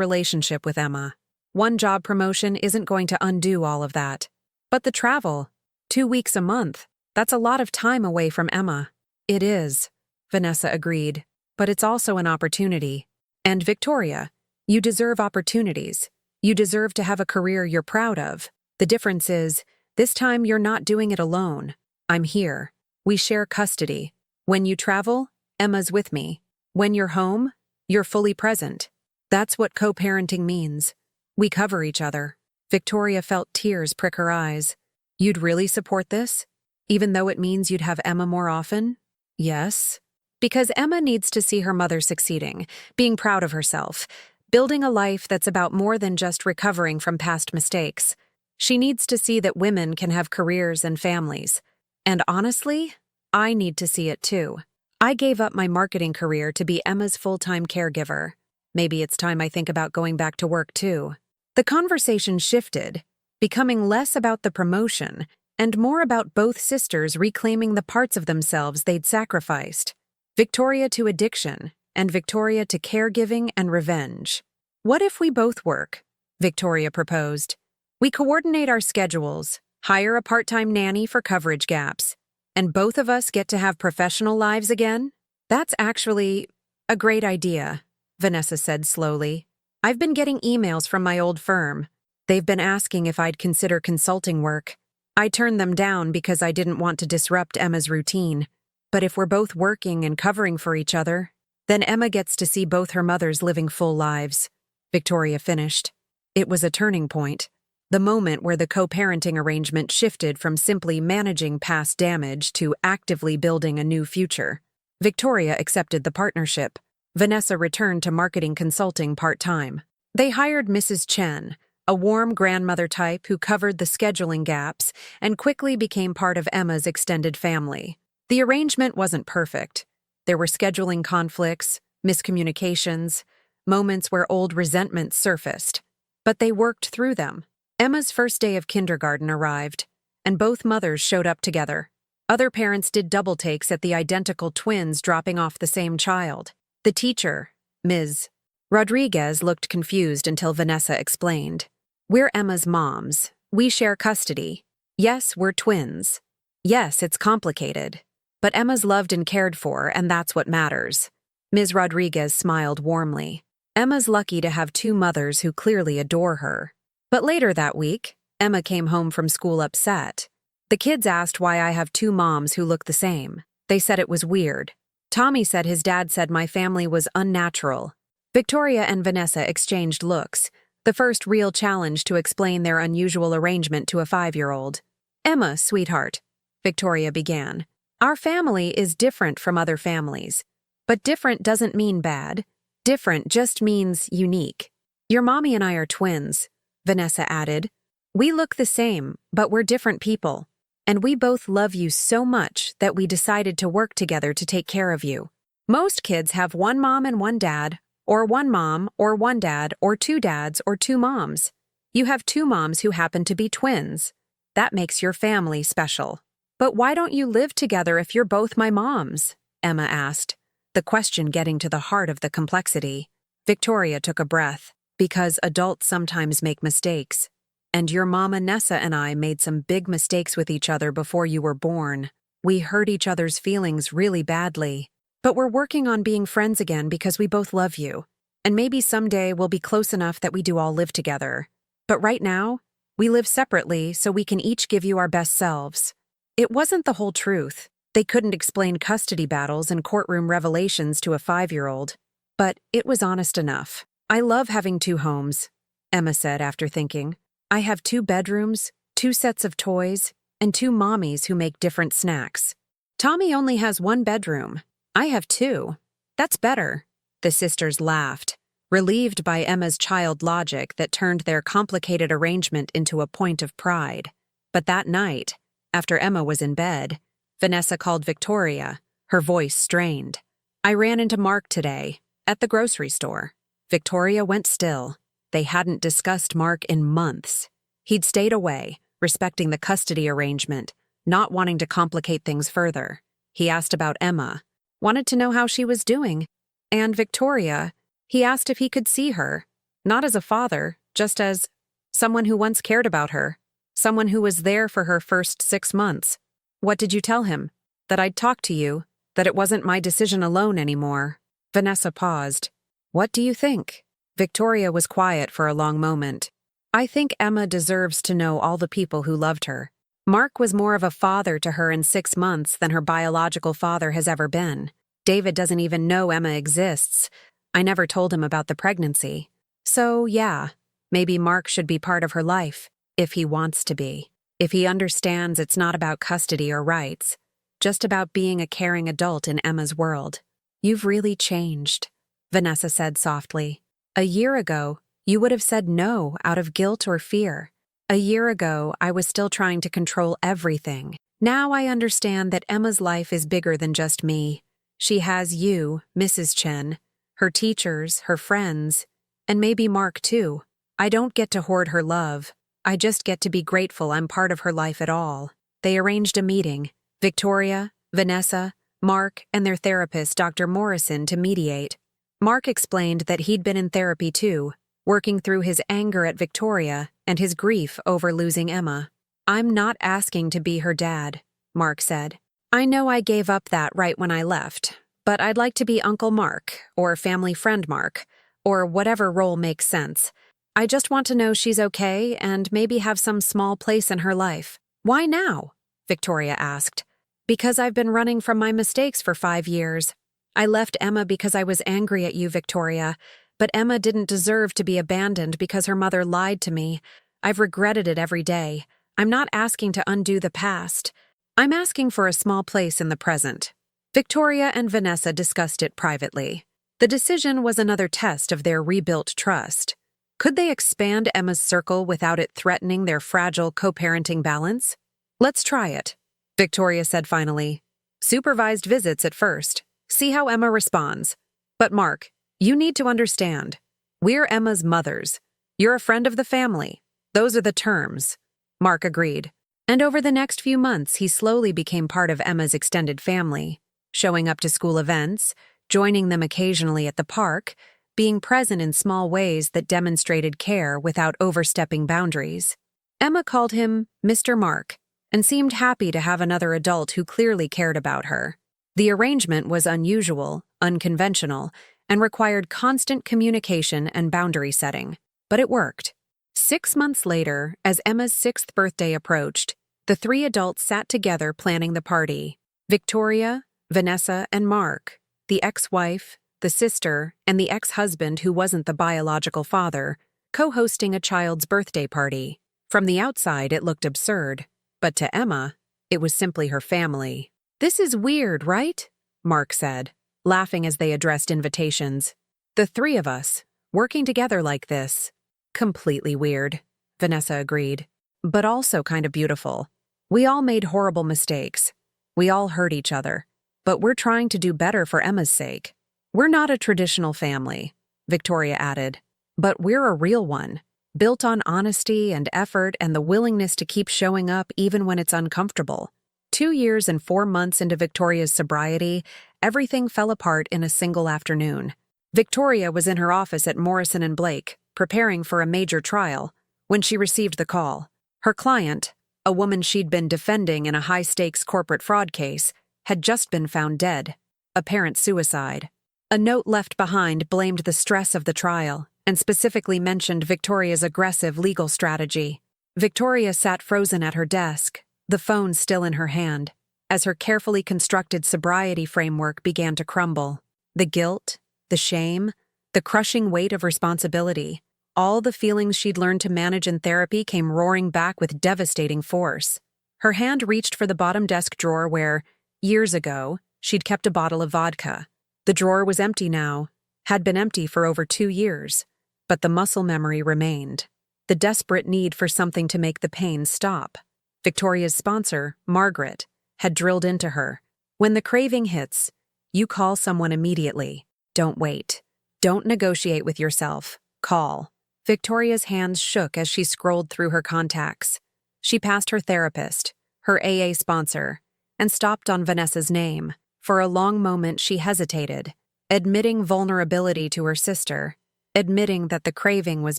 relationship with Emma. One job promotion isn't going to undo all of that. But the travel, 2 weeks a month, that's a lot of time away from Emma. It is, Vanessa agreed, but it's also an opportunity. And Victoria, you deserve opportunities. You deserve to have a career you're proud of. The difference is, this time you're not doing it alone. I'm here. We share custody. When you travel, Emma's with me. When you're home, you're fully present. That's what co-parenting means. We cover each other. Victoria felt tears prick her eyes. You'd really support this? Even though it means you'd have Emma more often? Yes. Because Emma needs to see her mother succeeding, being proud of herself, building a life that's about more than just recovering from past mistakes. She needs to see that women can have careers and families. And honestly, I need to see it too. I gave up my marketing career to be Emma's full-time caregiver. Maybe it's time I think about going back to work too. The conversation shifted, becoming less about the promotion and more about both sisters reclaiming the parts of themselves they'd sacrificed. Victoria to addiction, and Victoria to caregiving and revenge. What if we both work? Victoria proposed. We coordinate our schedules, hire a part-time nanny for coverage gaps, and both of us get to have professional lives again? That's actually a great idea, Vanessa said slowly. I've been getting emails from my old firm. They've been asking if I'd consider consulting work. I turned them down because I didn't want to disrupt Emma's routine. But if we're both working and covering for each other, then Emma gets to see both her mothers living full lives, Victoria finished. It was a turning point, the moment where the co-parenting arrangement shifted from simply managing past damage to actively building a new future. Victoria accepted the partnership. Vanessa returned to marketing consulting part-time. They hired Mrs. Chen, a warm grandmother type who covered the scheduling gaps and quickly became part of Emma's extended family. The arrangement wasn't perfect. There were scheduling conflicts, miscommunications, moments where old resentments surfaced. But they worked through them. Emma's first day of kindergarten arrived, and both mothers showed up together. Other parents did double takes at the identical twins dropping off the same child. The teacher, Ms. Rodriguez, looked confused until Vanessa explained. We're Emma's moms. We share custody. Yes, we're twins. Yes, it's complicated. But Emma's loved and cared for, and that's what matters. Ms. Rodriguez smiled warmly. Emma's lucky to have two mothers who clearly adore her. But later that week, Emma came home from school upset. The kids asked why I have two moms who look the same. They said it was weird. Tommy said his dad said my family was unnatural. Victoria and Vanessa exchanged looks, the first real challenge to explain their unusual arrangement to a 5-year-old. Emma, sweetheart, Victoria began. Our family is different from other families. But different doesn't mean bad. Different just means unique. Your mommy and I are twins, Vanessa added. We look the same, but we're different people. And we both love you so much that we decided to work together to take care of you. Most kids have one mom and one dad, or one mom, or one dad, or two dads, or two moms. You have two moms who happen to be twins. That makes your family special. But why don't you live together if you're both my moms? Emma asked, the question getting to the heart of the complexity. Victoria took a breath. Because adults sometimes make mistakes. And your mama Nessa and I made some big mistakes with each other before you were born. We hurt each other's feelings really badly. But we're working on being friends again because we both love you. And maybe someday we'll be close enough that we do all live together. But right now, we live separately so we can each give you our best selves. It wasn't the whole truth. They couldn't explain custody battles and courtroom revelations to a 5-year-old. But it was honest enough. "I love having 2 homes," Emma said after thinking. "I have 2 bedrooms, 2 sets of toys, and 2 mommies who make different snacks. Tommy only has 1 bedroom. I have 2. That's better." The sisters laughed, relieved by Emma's child logic that turned their complicated arrangement into a point of pride. But that night, after Emma was in bed, Vanessa called Victoria, her voice strained. "I ran into Mark today, at the grocery store." Victoria went still. They hadn't discussed Mark in months. He'd stayed away, respecting the custody arrangement, not wanting to complicate things further. He asked about Emma, wanted to know how she was doing. And Victoria, he asked if he could see her, not as a father, just as someone who once cared about her, someone who was there for her first 6 months. "What did you tell him? That I'd talk to you, that it wasn't my decision alone anymore?" Vanessa paused. "What do you think?" Victoria was quiet for a long moment. "I think Emma deserves to know all the people who loved her. Mark was more of a father to her in 6 months than her biological father has ever been. David doesn't even know Emma exists. I never told him about the pregnancy. So, yeah, maybe Mark should be part of her life, if he wants to be. If he understands it's not about custody or rights, just about being a caring adult in Emma's world." "You've really changed," Vanessa said softly. "A year ago, you would have said no out of guilt or fear. A year ago, I was still trying to control everything. Now I understand that Emma's life is bigger than just me. She has you, Mrs. Chen, her teachers, her friends, and maybe Mark too. I don't get to hoard her love. I just get to be grateful I'm part of her life at all." They arranged a meeting, Victoria, Vanessa, Mark, and their therapist, Dr. Morrison, to mediate. Mark explained that he'd been in therapy too, working through his anger at Victoria and his grief over losing Emma. "I'm not asking to be her dad," Mark said. "I know I gave up that right when I left, but I'd like to be Uncle Mark, or family friend Mark, or whatever role makes sense. I just want to know she's okay and maybe have some small place in her life." "Why now?" Victoria asked. "Because I've been running from my mistakes for 5 years. I left Emma because I was angry at you, Victoria, but Emma didn't deserve to be abandoned because her mother lied to me. I've regretted it every day. I'm not asking to undo the past. I'm asking for a small place in the present." Victoria and Vanessa discussed it privately. The decision was another test of their rebuilt trust. Could they expand Emma's circle without it threatening their fragile co-parenting balance? "Let's try it," Victoria said finally. "Supervised visits at first. See how Emma responds. But Mark, you need to understand. We're Emma's mothers. You're a friend of the family. Those are the terms." Mark agreed. And over the next few months, he slowly became part of Emma's extended family, showing up to school events, joining them occasionally at the park, being present in small ways that demonstrated care without overstepping boundaries. Emma called him Mr. Mark and seemed happy to have another adult who clearly cared about her. The arrangement was unusual, unconventional, and required constant communication and boundary setting, but it worked. 6 months later, as Emma's 6th birthday approached, the 3 adults sat together planning the party. Victoria, Vanessa, and Mark, the ex-wife, the sister, and the ex-husband who wasn't the biological father, co-hosting a child's birthday party. From the outside, it looked absurd, but to Emma, it was simply her family. "This is weird, right?" Mark said, laughing as they addressed invitations. "The 3 of us, working together like this." "Completely weird," Vanessa agreed, "but also kind of beautiful. We all made horrible mistakes. We all hurt each other, but we're trying to do better for Emma's sake. We're not a traditional family," Victoria added, "but we're a real one, built on honesty and effort and the willingness to keep showing up even when it's uncomfortable." 2 years and 4 months into Victoria's sobriety, everything fell apart in a single afternoon. Victoria was in her office at Morrison and Blake, preparing for a major trial, when she received the call. Her client, a woman she'd been defending in a high-stakes corporate fraud case, had just been found dead, apparent suicide. A note left behind blamed the stress of the trial and specifically mentioned Victoria's aggressive legal strategy. Victoria sat frozen at her desk, the phone still in her hand. as her carefully constructed sobriety framework began to crumble. The guilt, the shame, the crushing weight of responsibility, all the feelings she'd learned to manage in therapy came roaring back with devastating force. Her hand reached for the bottom desk drawer where, years ago, she'd kept a bottle of vodka. The drawer was empty now, had been empty for over 2 years, but the muscle memory remained. The desperate need for something to make the pain stop. Victoria's sponsor, Margaret, had drilled into her. When the craving hits, you call someone immediately. Don't wait. Don't negotiate with yourself. Call. Victoria's hands shook as she scrolled through her contacts. She passed her therapist, her AA sponsor, and stopped on Vanessa's name. For a long moment she hesitated, admitting vulnerability to her sister, admitting that the craving was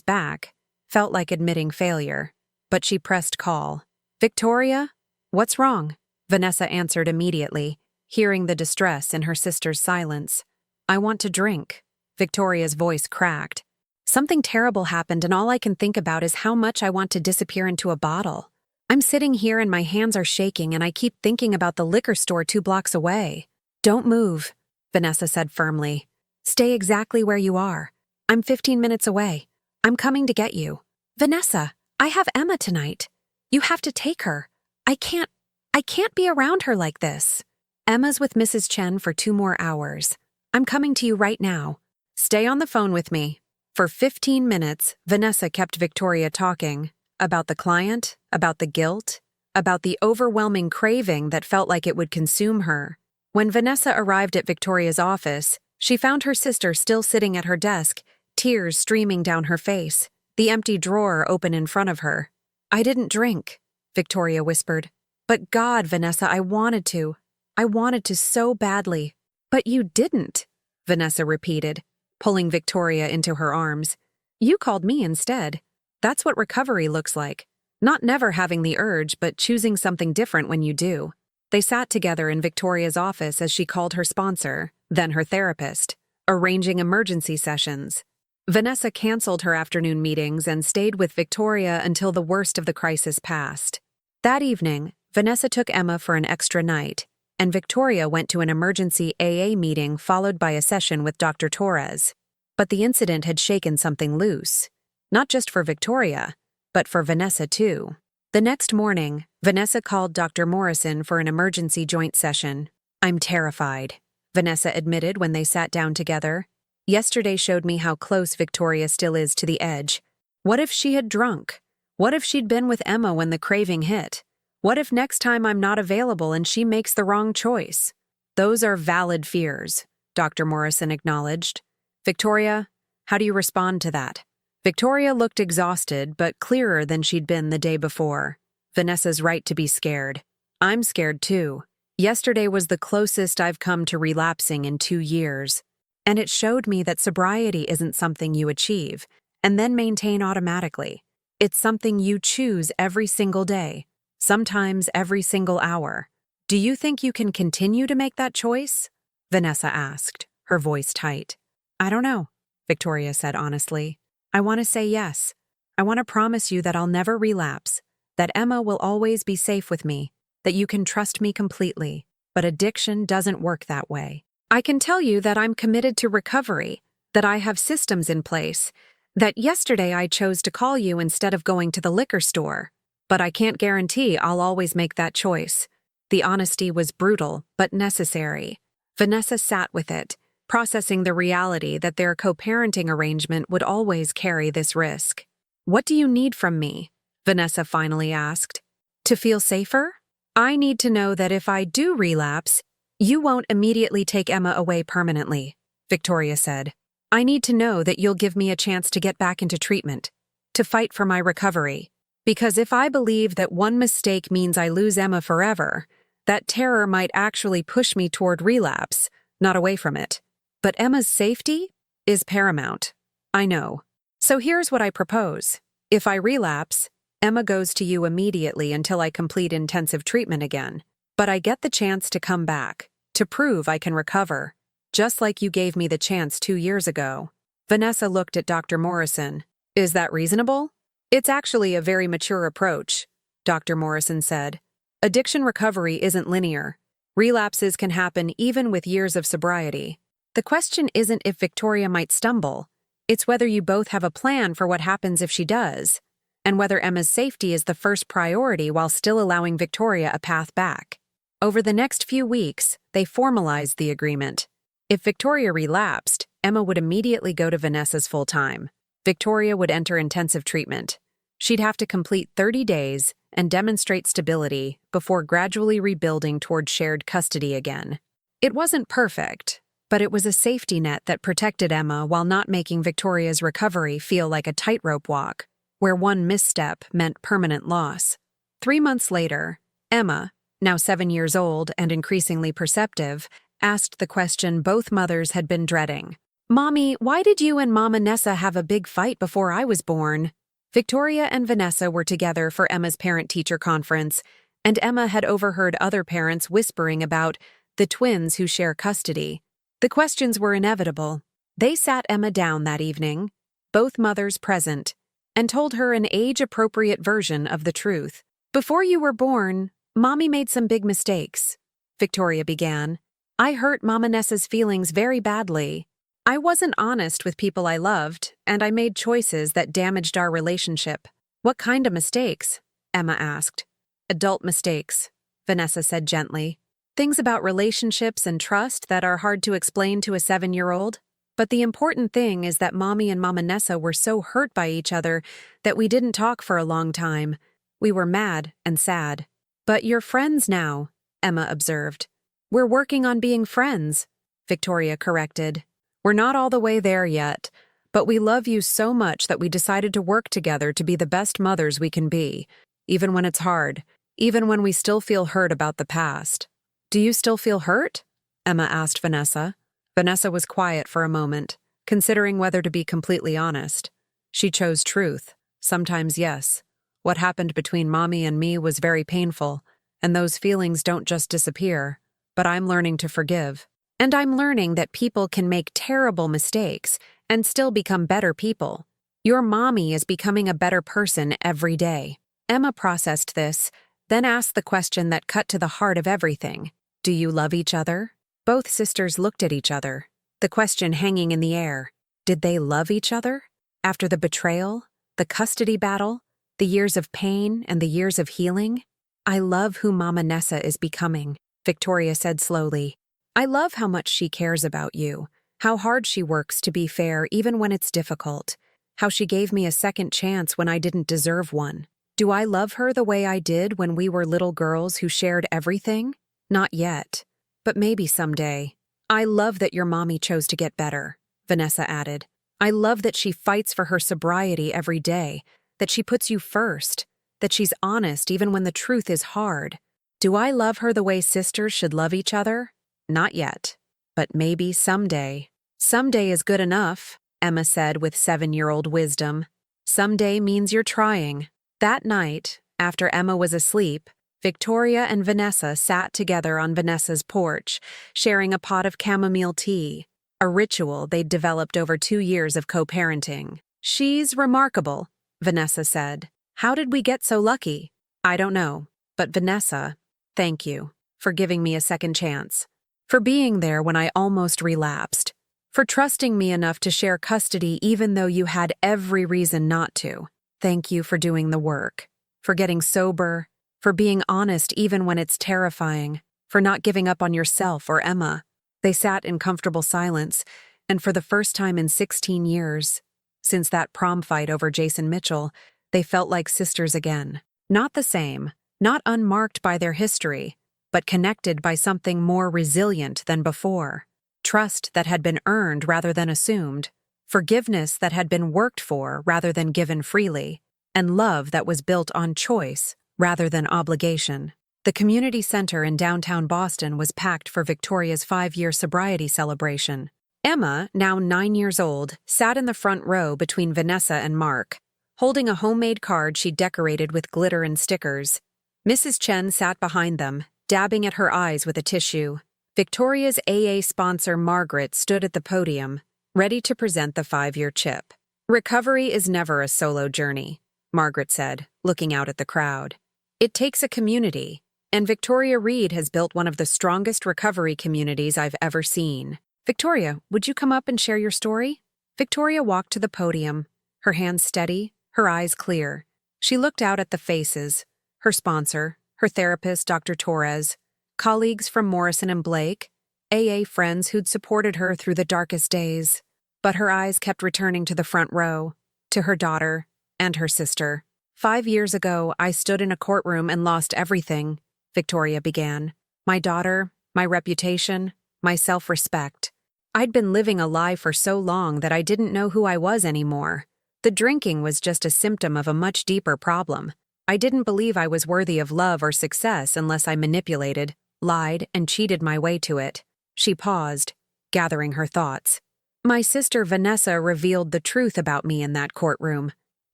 back, felt like admitting failure. But she pressed call. Victoria? What's wrong? Vanessa answered immediately, hearing the distress in her sister's silence. I want to drink. Victoria's voice cracked. Something terrible happened and all I can think about is how much I want to disappear into a bottle. I'm sitting here and my hands are shaking and I keep thinking about the liquor store 2 blocks away. Don't move, Vanessa said firmly. Stay exactly where you are. I'm 15 minutes away. I'm coming to get you. Vanessa, I have Emma tonight. You have to take her. I can't be around her like this. Emma's with Mrs. Chen for 2 more hours. I'm coming to you right now. Stay on the phone with me. For 15 minutes, Vanessa kept Victoria talking about the client, about the guilt, about the overwhelming craving that felt like it would consume her. When Vanessa arrived at Victoria's office, she found her sister still sitting at her desk, tears streaming down her face, the empty drawer open in front of her. I didn't drink, Victoria whispered. But God, Vanessa, I wanted to. I wanted to so badly. But you didn't, Vanessa repeated, pulling Victoria into her arms. You called me instead. That's what recovery looks like. Not never having the urge, but choosing something different when you do. They sat together in Victoria's office as she called her sponsor, then her therapist, arranging emergency sessions. Vanessa canceled her afternoon meetings and stayed with Victoria until the worst of the crisis passed. That evening, Vanessa took Emma for an extra night, and Victoria went to an emergency AA meeting followed by a session with Dr. Torres. But the incident had shaken something loose. Not just for Victoria, but for Vanessa too. The next morning, Vanessa called Dr. Morrison for an emergency joint session. I'm terrified, Vanessa admitted when they sat down together. Yesterday showed me how close Victoria still is to the edge. What if she had drunk? What if she'd been with Emma when the craving hit? What if next time I'm not available and she makes the wrong choice? Those are valid fears, Dr. Morrison acknowledged. Victoria, how do you respond to that? Victoria looked exhausted, but clearer than she'd been the day before. Vanessa's right to be scared. I'm scared too. Yesterday was the closest I've come to relapsing in 2 years. And it showed me that sobriety isn't something you achieve and then maintain automatically. It's something you choose every single day, sometimes every single hour. Do you think you can continue to make that choice? Vanessa asked, her voice tight. I don't know, Victoria said honestly. I want to say yes. I want to promise you that I'll never relapse, that Emma will always be safe with me, that you can trust me completely. But addiction doesn't work that way. I can tell you that I'm committed to recovery, that I have systems in place, that yesterday I chose to call you instead of going to the liquor store. But I can't guarantee I'll always make that choice. The honesty was brutal, but necessary. Vanessa sat with it, processing the reality that their co-parenting arrangement would always carry this risk. What do you need from me? Vanessa finally asked. To feel safer? I need to know that if I do relapse, you won't immediately take Emma away permanently, Victoria said. I need to know that you'll give me a chance to get back into treatment, to fight for my recovery. Because if I believe that one mistake means I lose Emma forever, that terror might actually push me toward relapse, not away from it. But Emma's safety is paramount. I know. So here's what I propose. If I relapse, Emma goes to you immediately until I complete intensive treatment again. But I get the chance to come back, to prove I can recover, just like you gave me the chance 2 years ago. Vanessa looked at Dr. Morrison. Is that reasonable? It's actually a very mature approach, Dr. Morrison said. Addiction recovery isn't linear. Relapses can happen even with years of sobriety. The question isn't if Victoria might stumble. It's whether you both have a plan for what happens if she does, and whether Emma's safety is the first priority while still allowing Victoria a path back. Over the next few weeks, they formalized the agreement. If Victoria relapsed, Emma would immediately go to Vanessa's full-time. Victoria would enter intensive treatment. She'd have to complete 30 days and demonstrate stability before gradually rebuilding toward shared custody again. It wasn't perfect, but it was a safety net that protected Emma while not making Victoria's recovery feel like a tightrope walk, where one misstep meant permanent loss. 3 months later, Emma, now 7 years old and increasingly perceptive, asked the question both mothers had been dreading. "Mommy, why did you and Mama Nessa have a big fight before I was born?" Victoria and Vanessa were together for Emma's parent-teacher conference, and Emma had overheard other parents whispering about the twins who share custody. The questions were inevitable. They sat Emma down that evening, both mothers present, and told her an age-appropriate version of the truth. "Before you were born, Mommy made some big mistakes," Victoria began. "I hurt Mama Nessa's feelings very badly. I wasn't honest with people I loved, and I made choices that damaged our relationship." "What kind of mistakes?" Emma asked. "Adult mistakes," Vanessa said gently. "Things about relationships and trust that are hard to explain to a 7-year-old. But the important thing is that Mommy and Mama Nessa were so hurt by each other that we didn't talk for a long time. We were mad and sad." "But you're friends now," Emma observed. "We're working on being friends," Victoria corrected. "We're not all the way there yet, but we love you so much that we decided to work together to be the best mothers we can be, even when it's hard, even when we still feel hurt about the past." "Do you still feel hurt?" Emma asked Vanessa. Vanessa was quiet for a moment, considering whether to be completely honest. She chose truth. Sometimes yes. What happened between Mommy and me was very painful, and those feelings don't just disappear, but I'm learning to forgive. And I'm learning that people can make terrible mistakes and still become better people. Your Mommy is becoming a better person every day. Emma processed this, then asked the question that cut to the heart of everything. "Do you love each other?" Both sisters looked at each other, the question hanging in the air. Did they love each other? After the betrayal, the custody battle, the years of pain and the years of healing? "I love who Mama Nessa is becoming," Victoria said slowly. "I love how much she cares about you, how hard she works to be fair even when it's difficult, how she gave me a second chance when I didn't deserve one. Do I love her the way I did when we were little girls who shared everything? Not yet, but maybe someday. I love that your Mommy chose to get better," Vanessa added. "I love that she fights for her sobriety every day, that she puts you first, that she's honest even when the truth is hard. Do I love her the way sisters should love each other? Not yet, but maybe someday." "Someday is good enough," Emma said with 7-year-old wisdom. "Someday means you're trying." That night, after Emma was asleep, Victoria and Vanessa sat together on Vanessa's porch, sharing a pot of chamomile tea, a ritual they'd developed over 2 years of co-parenting. "She's remarkable," Vanessa said. "How did we get so lucky?" "I don't know, but Vanessa, thank you for giving me a second chance. For being there when I almost relapsed. For trusting me enough to share custody even though you had every reason not to. Thank you for doing the work. For getting sober. For being honest even when it's terrifying. For not giving up on yourself or Emma." They sat in comfortable silence, and for the first time in 16 years, since that prom fight over Jason Mitchell, they felt like sisters again. Not the same, not unmarked by their history, but connected by something more resilient than before. Trust that had been earned rather than assumed, forgiveness that had been worked for rather than given freely, and love that was built on choice rather than obligation. The community center in downtown Boston was packed for Victoria's 5-year sobriety celebration. Emma, now 9 years old, sat in the front row between Vanessa and Mark, holding a homemade card she decorated with glitter and stickers. Mrs. Chen sat behind them, dabbing at her eyes with a tissue. Victoria's AA sponsor Margaret stood at the podium, ready to present the 5-year chip. "Recovery is never a solo journey," Margaret said, looking out at the crowd. "It takes a community. And Victoria Reed has built one of the strongest recovery communities I've ever seen. Victoria, would you come up and share your story? Victoria walked to the podium, her hands steady, her eyes clear. She looked out at the faces, her sponsor, her therapist, Dr. Torres, colleagues from Morrison and Blake, AA friends who'd supported her through the darkest days. But her eyes kept returning to the front row, to her daughter and her sister. 5 years ago, I stood in a courtroom and lost everything, Victoria began. My daughter, my reputation, my self-respect. I'd been living a lie for so long that I didn't know who I was anymore. The drinking was just a symptom of a much deeper problem. I didn't believe I was worthy of love or success unless I manipulated, lied, and cheated my way to it. She paused, gathering her thoughts. My sister Vanessa revealed the truth about me in that courtroom.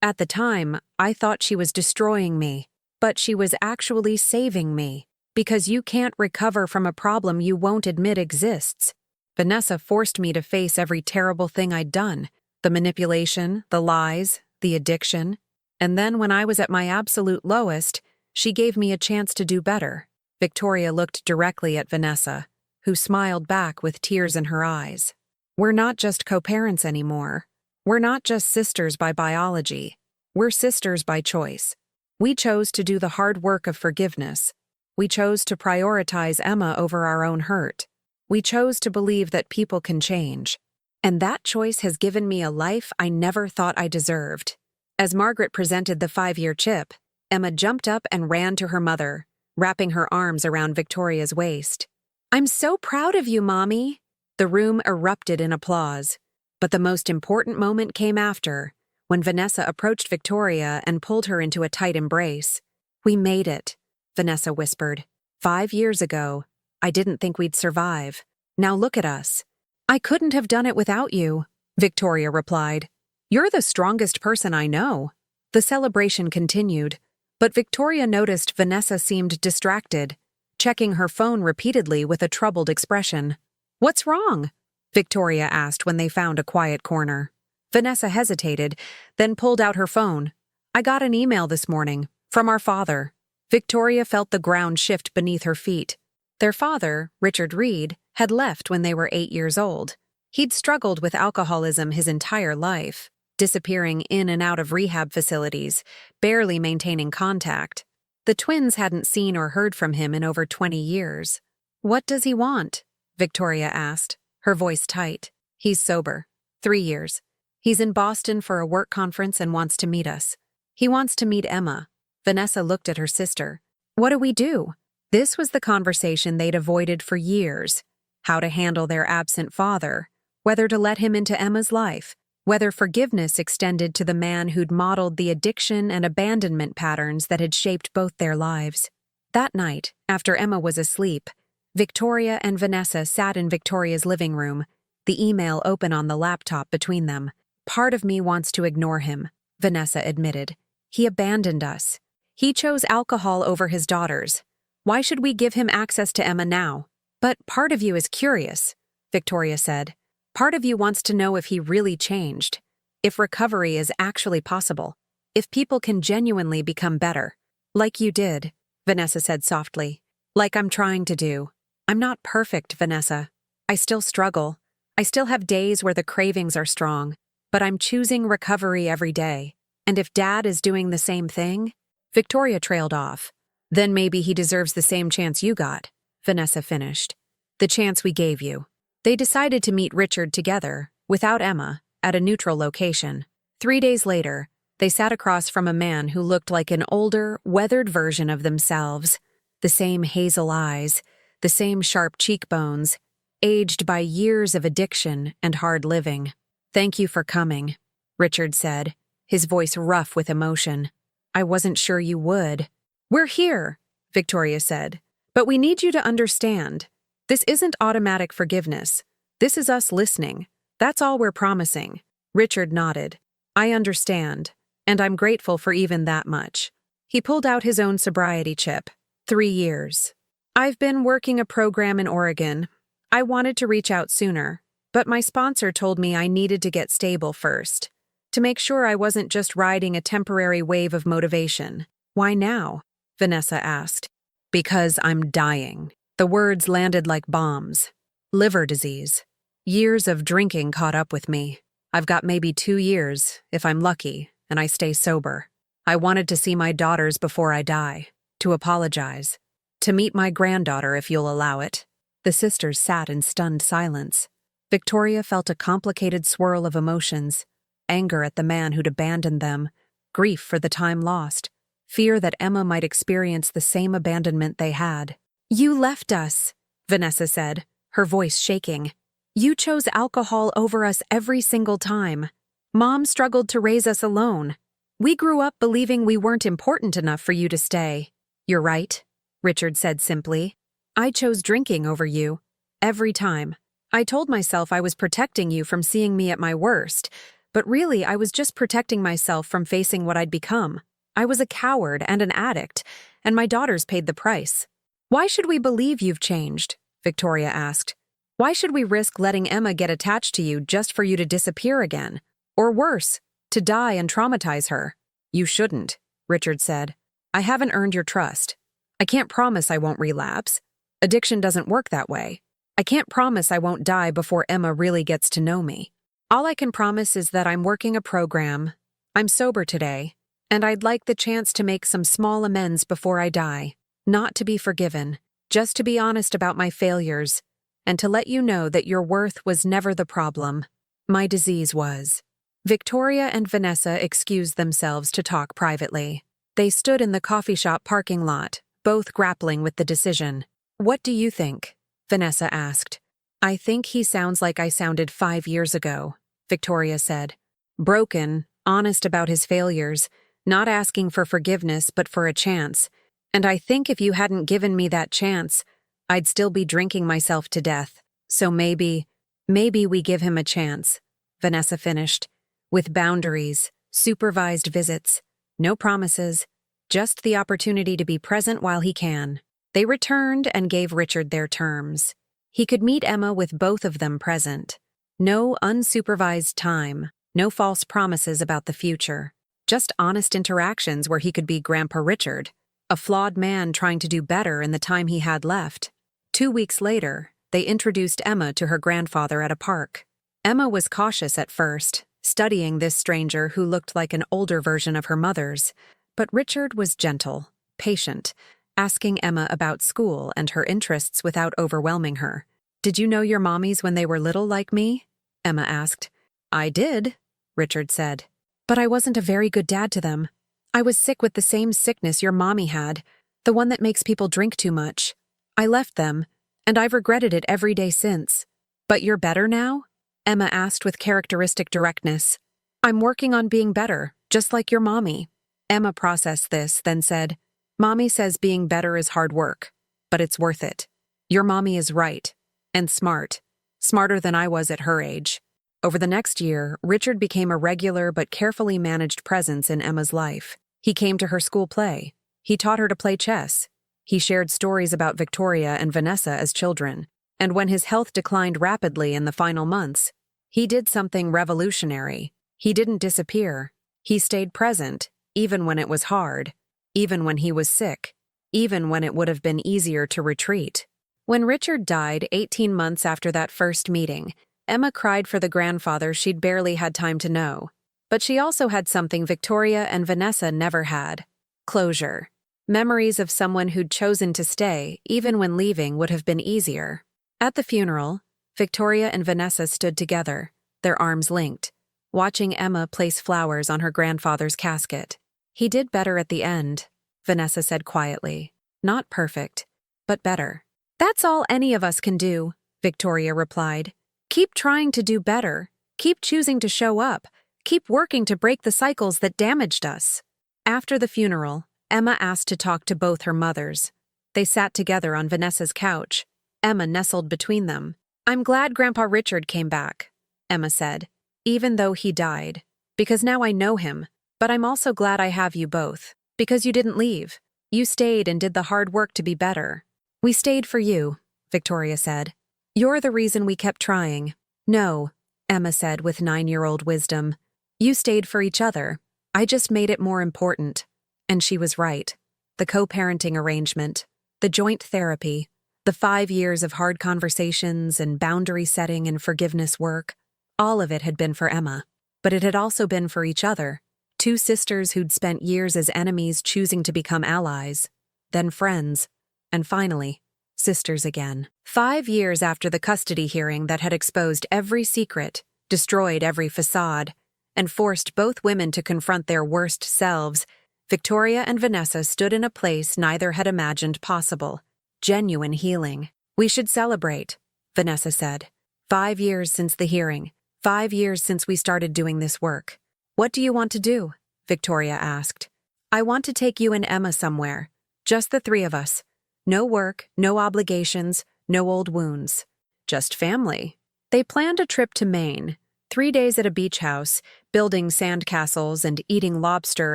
At the time, I thought she was destroying me, but she was actually saving me, because you can't recover from a problem you won't admit exists. Vanessa forced me to face every terrible thing I'd done, the manipulation, the lies, the addiction, and then when I was at my absolute lowest, she gave me a chance to do better. Victoria looked directly at Vanessa, who smiled back with tears in her eyes. We're not just co-parents anymore. We're not just sisters by biology. We're sisters by choice. We chose to do the hard work of forgiveness. We chose to prioritize Emma over our own hurt. We chose to believe that people can change. And that choice has given me a life I never thought I deserved. As Margaret presented the 5-year chip, Emma jumped up and ran to her mother, wrapping her arms around Victoria's waist. I'm so proud of you, Mommy. The room erupted in applause. But the most important moment came after, when Vanessa approached Victoria and pulled her into a tight embrace. We made it, Vanessa whispered. 5 years ago, I didn't think we'd survive. Now look at us. I couldn't have done it without you, Victoria replied. You're the strongest person I know. The celebration continued, but Victoria noticed Vanessa seemed distracted, checking her phone repeatedly with a troubled expression. What's wrong? Victoria asked when they found a quiet corner. Vanessa hesitated, then pulled out her phone. I got an email this morning, from our father. Victoria felt the ground shift beneath her feet. Their father, Richard Reed, had left when they were 8 years old. He'd struggled with alcoholism his entire life, disappearing in and out of rehab facilities, barely maintaining contact. The twins hadn't seen or heard from him in over 20 years. What does he want? Victoria asked, her voice tight. He's sober. 3 years. He's in Boston for a work conference and wants to meet us. He wants to meet Emma. Vanessa looked at her sister. What do we do? This was the conversation they'd avoided for years. How to handle their absent father, whether to let him into Emma's life, whether forgiveness extended to the man who'd modeled the addiction and abandonment patterns that had shaped both their lives. That night, after Emma was asleep, Victoria and Vanessa sat in Victoria's living room, the email open on the laptop between them. Part of me wants to ignore him, Vanessa admitted. He abandoned us. He chose alcohol over his daughters. Why should we give him access to Emma now? But part of you is curious, Victoria said. Part of you wants to know if he really changed, if recovery is actually possible, if people can genuinely become better. Like you did, Vanessa said softly. Like I'm trying to do. I'm not perfect, Vanessa. I still struggle. I still have days where the cravings are strong, but I'm choosing recovery every day. And if Dad is doing the same thing, Victoria trailed off. Then maybe he deserves the same chance you got, Vanessa finished. The chance we gave you. They decided to meet Richard together, without Emma, at a neutral location. 3 days later, they sat across from a man who looked like an older, weathered version of themselves. The same hazel eyes, the same sharp cheekbones, aged by years of addiction and hard living. Thank you for coming, Richard said, his voice rough with emotion. I wasn't sure you would. We're here, Victoria said, but we need you to understand. This isn't automatic forgiveness. This is us listening. That's all we're promising. Richard nodded. I understand, and I'm grateful for even that much. He pulled out his own sobriety chip. 3 years. I've been working a program in Oregon. I wanted to reach out sooner, but my sponsor told me I needed to get stable first, to make sure I wasn't just riding a temporary wave of motivation. Why now? Vanessa asked. Because I'm dying. The words landed like bombs. Liver disease. Years of drinking caught up with me. I've got maybe 2 years, if I'm lucky, and I stay sober. I wanted to see my daughters before I die, to apologize, to meet my granddaughter if you'll allow it. The sisters sat in stunned silence. Victoria felt a complicated swirl of emotions: anger at the man who'd abandoned them, grief for the time lost, fear that Emma might experience the same abandonment they had. "You left us," Vanessa said, her voice shaking. "You chose alcohol over us every single time. Mom struggled to raise us alone. We grew up believing we weren't important enough for you to stay." "You're right," Richard said simply. "I chose drinking over you. Every time. I told myself I was protecting you from seeing me at my worst, but really I was just protecting myself from facing what I'd become. I was a coward and an addict, and my daughters paid the price." "Why should we believe you've changed?" Victoria asked. "Why should we risk letting Emma get attached to you just for you to disappear again? Or worse, to die and traumatize her?" "You shouldn't," Richard said. "I haven't earned your trust. I can't promise I won't relapse. Addiction doesn't work that way. I can't promise I won't die before Emma really gets to know me. All I can promise is that I'm working a program. I'm sober today, and I'd like the chance to make some small amends before I die. Not to be forgiven, just to be honest about my failures, and to let you know that your worth was never the problem. My disease was." Victoria and Vanessa excused themselves to talk privately. They stood in the coffee shop parking lot, both grappling with the decision. "What do you think?" Vanessa asked. "I think he sounds like I sounded 5 years ago," Victoria said. "Broken, honest about his failures, not asking for forgiveness but for a chance. And I think if you hadn't given me that chance, I'd still be drinking myself to death. So maybe we give him a chance," Vanessa finished. "With boundaries, supervised visits, no promises, just the opportunity to be present while he can." They returned and gave Richard their terms. He could meet Emma with both of them present. No unsupervised time, no false promises about the future. Just honest interactions where he could be Grandpa Richard, a flawed man trying to do better in the time he had left. 2 weeks later, they introduced Emma to her grandfather at a park. Emma was cautious at first, studying this stranger who looked like an older version of her mother's, but Richard was gentle, patient, asking Emma about school and her interests without overwhelming her. "Did you know your mommies when they were little like me?" Emma asked. "I did," Richard said. "But I wasn't a very good dad to them. I was sick with the same sickness your mommy had, the one that makes people drink too much. I left them, and I've regretted it every day since." "But you're better now?" Emma asked with characteristic directness. "I'm working on being better, just like your mommy." Emma processed this, then said, "Mommy says being better is hard work, but it's worth it. Your mommy is right, and smart, smarter than I was at her age." Over the next year, Richard became a regular but carefully managed presence in Emma's life. He came to her school play. He taught her to play chess. He shared stories about Victoria and Vanessa as children. And when his health declined rapidly in the final months, he did something revolutionary. He didn't disappear. He stayed present, even when it was hard, even when he was sick, even when it would have been easier to retreat. When Richard died 18 months after that first meeting, Emma cried for the grandfather she'd barely had time to know. But she also had something Victoria and Vanessa never had: closure. Memories of someone who'd chosen to stay, even when leaving would have been easier. At the funeral, Victoria and Vanessa stood together, their arms linked, watching Emma place flowers on her grandfather's casket. "He did better at the end," Vanessa said quietly. "Not perfect, but better." "That's all any of us can do," Victoria replied. "Keep trying to do better. Keep choosing to show up. Keep working to break the cycles that damaged us." After the funeral, Emma asked to talk to both her mothers. They sat together on Vanessa's couch, Emma nestled between them. "I'm glad Grandpa Richard came back," Emma said, "even though he died, because now I know him. But I'm also glad I have you both, because you didn't leave. You stayed and did the hard work to be better." "We stayed for you," Victoria said. "You're the reason we kept trying." "No," Emma said with 9-year-old wisdom. "You stayed for each other. I just made it more important." And she was right. The co-parenting arrangement, The joint therapy, the 5 years of hard conversations and boundary setting and forgiveness work, all of it had been for Emma. But it had also been for each other. Two sisters who'd spent years as enemies choosing to become allies, then friends, and finally, sisters again. 5 years after the custody hearing that had exposed every secret, destroyed every facade, and forced both women to confront their worst selves, Victoria and Vanessa stood in a place neither had imagined possible. Genuine healing. "We should celebrate," Vanessa said. 5 years since the hearing. 5 years since we started doing this work. "What do you want to do?" Victoria asked. "I want to take you and Emma somewhere. Just the three of us. No work, no obligations, no old wounds. Just family." They planned a trip to Maine, 3 days at a beach house, building sandcastles and eating lobster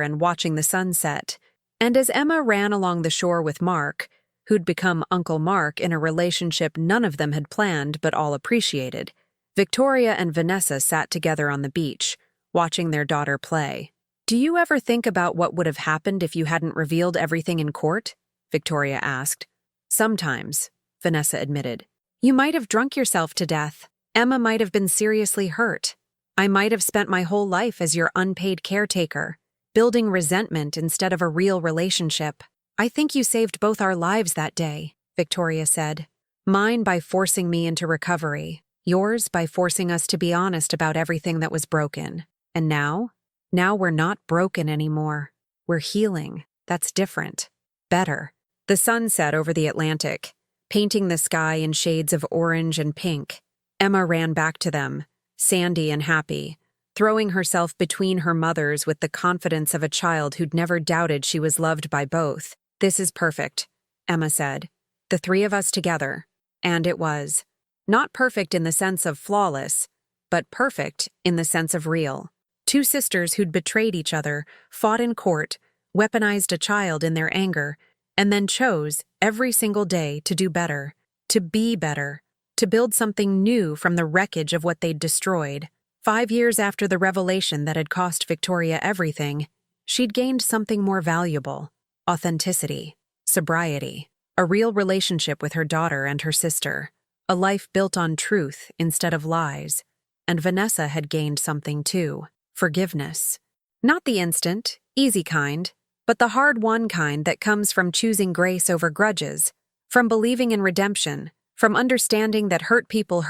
and watching the sunset. And as Emma ran along the shore with Mark, who'd become Uncle Mark in a relationship none of them had planned but all appreciated, Victoria and Vanessa sat together on the beach, watching their daughter play. "Do you ever think about what would have happened if you hadn't revealed everything in court?" Victoria asked. "Sometimes," Vanessa admitted. "You might have drunk yourself to death. Emma might have been seriously hurt. I might have spent my whole life as your unpaid caretaker, building resentment instead of a real relationship. I think you saved both our lives that day," Victoria said. "Mine by forcing me into recovery. Yours by forcing us to be honest about everything that was broken. And now? Now we're not broken anymore. We're healing. That's different. Better." The sun set over the Atlantic, painting the sky in shades of orange and pink. Emma ran back to them, sandy and happy, throwing herself between her mothers with the confidence of a child who'd never doubted she was loved by both. "This is perfect," Emma said. "The three of us together." And it was. Not perfect in the sense of flawless, but perfect in the sense of real. Two sisters who'd betrayed each other, fought in court, weaponized a child in their anger, and then chose, every single day, to do better, to be better, to build something new from the wreckage of what they'd destroyed. 5 years after the revelation that had cost Victoria everything, she'd gained something more valuable: authenticity, sobriety, a real relationship with her daughter and her sister, a life built on truth instead of lies. And Vanessa had gained something too: forgiveness. Not the instant, easy kind, but the hard-won kind that comes from choosing grace over grudges, from believing in redemption, from understanding that hurt people,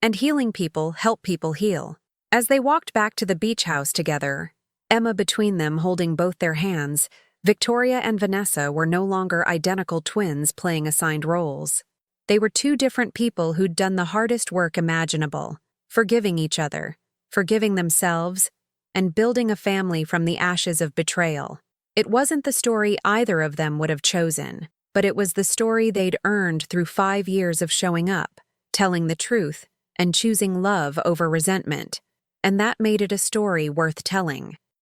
and healing people help people heal. As they walked back to the beach house together, Emma between them holding both their hands, Victoria and Vanessa were no longer identical twins playing assigned roles. They were two different people who'd done the hardest work imaginable, forgiving each other, forgiving themselves, and building a family from the ashes of betrayal. It wasn't the story either of them would have chosen, but it was the story they'd earned through 5 years of showing up, telling the truth, and choosing love over resentment. And that made it a story worth telling.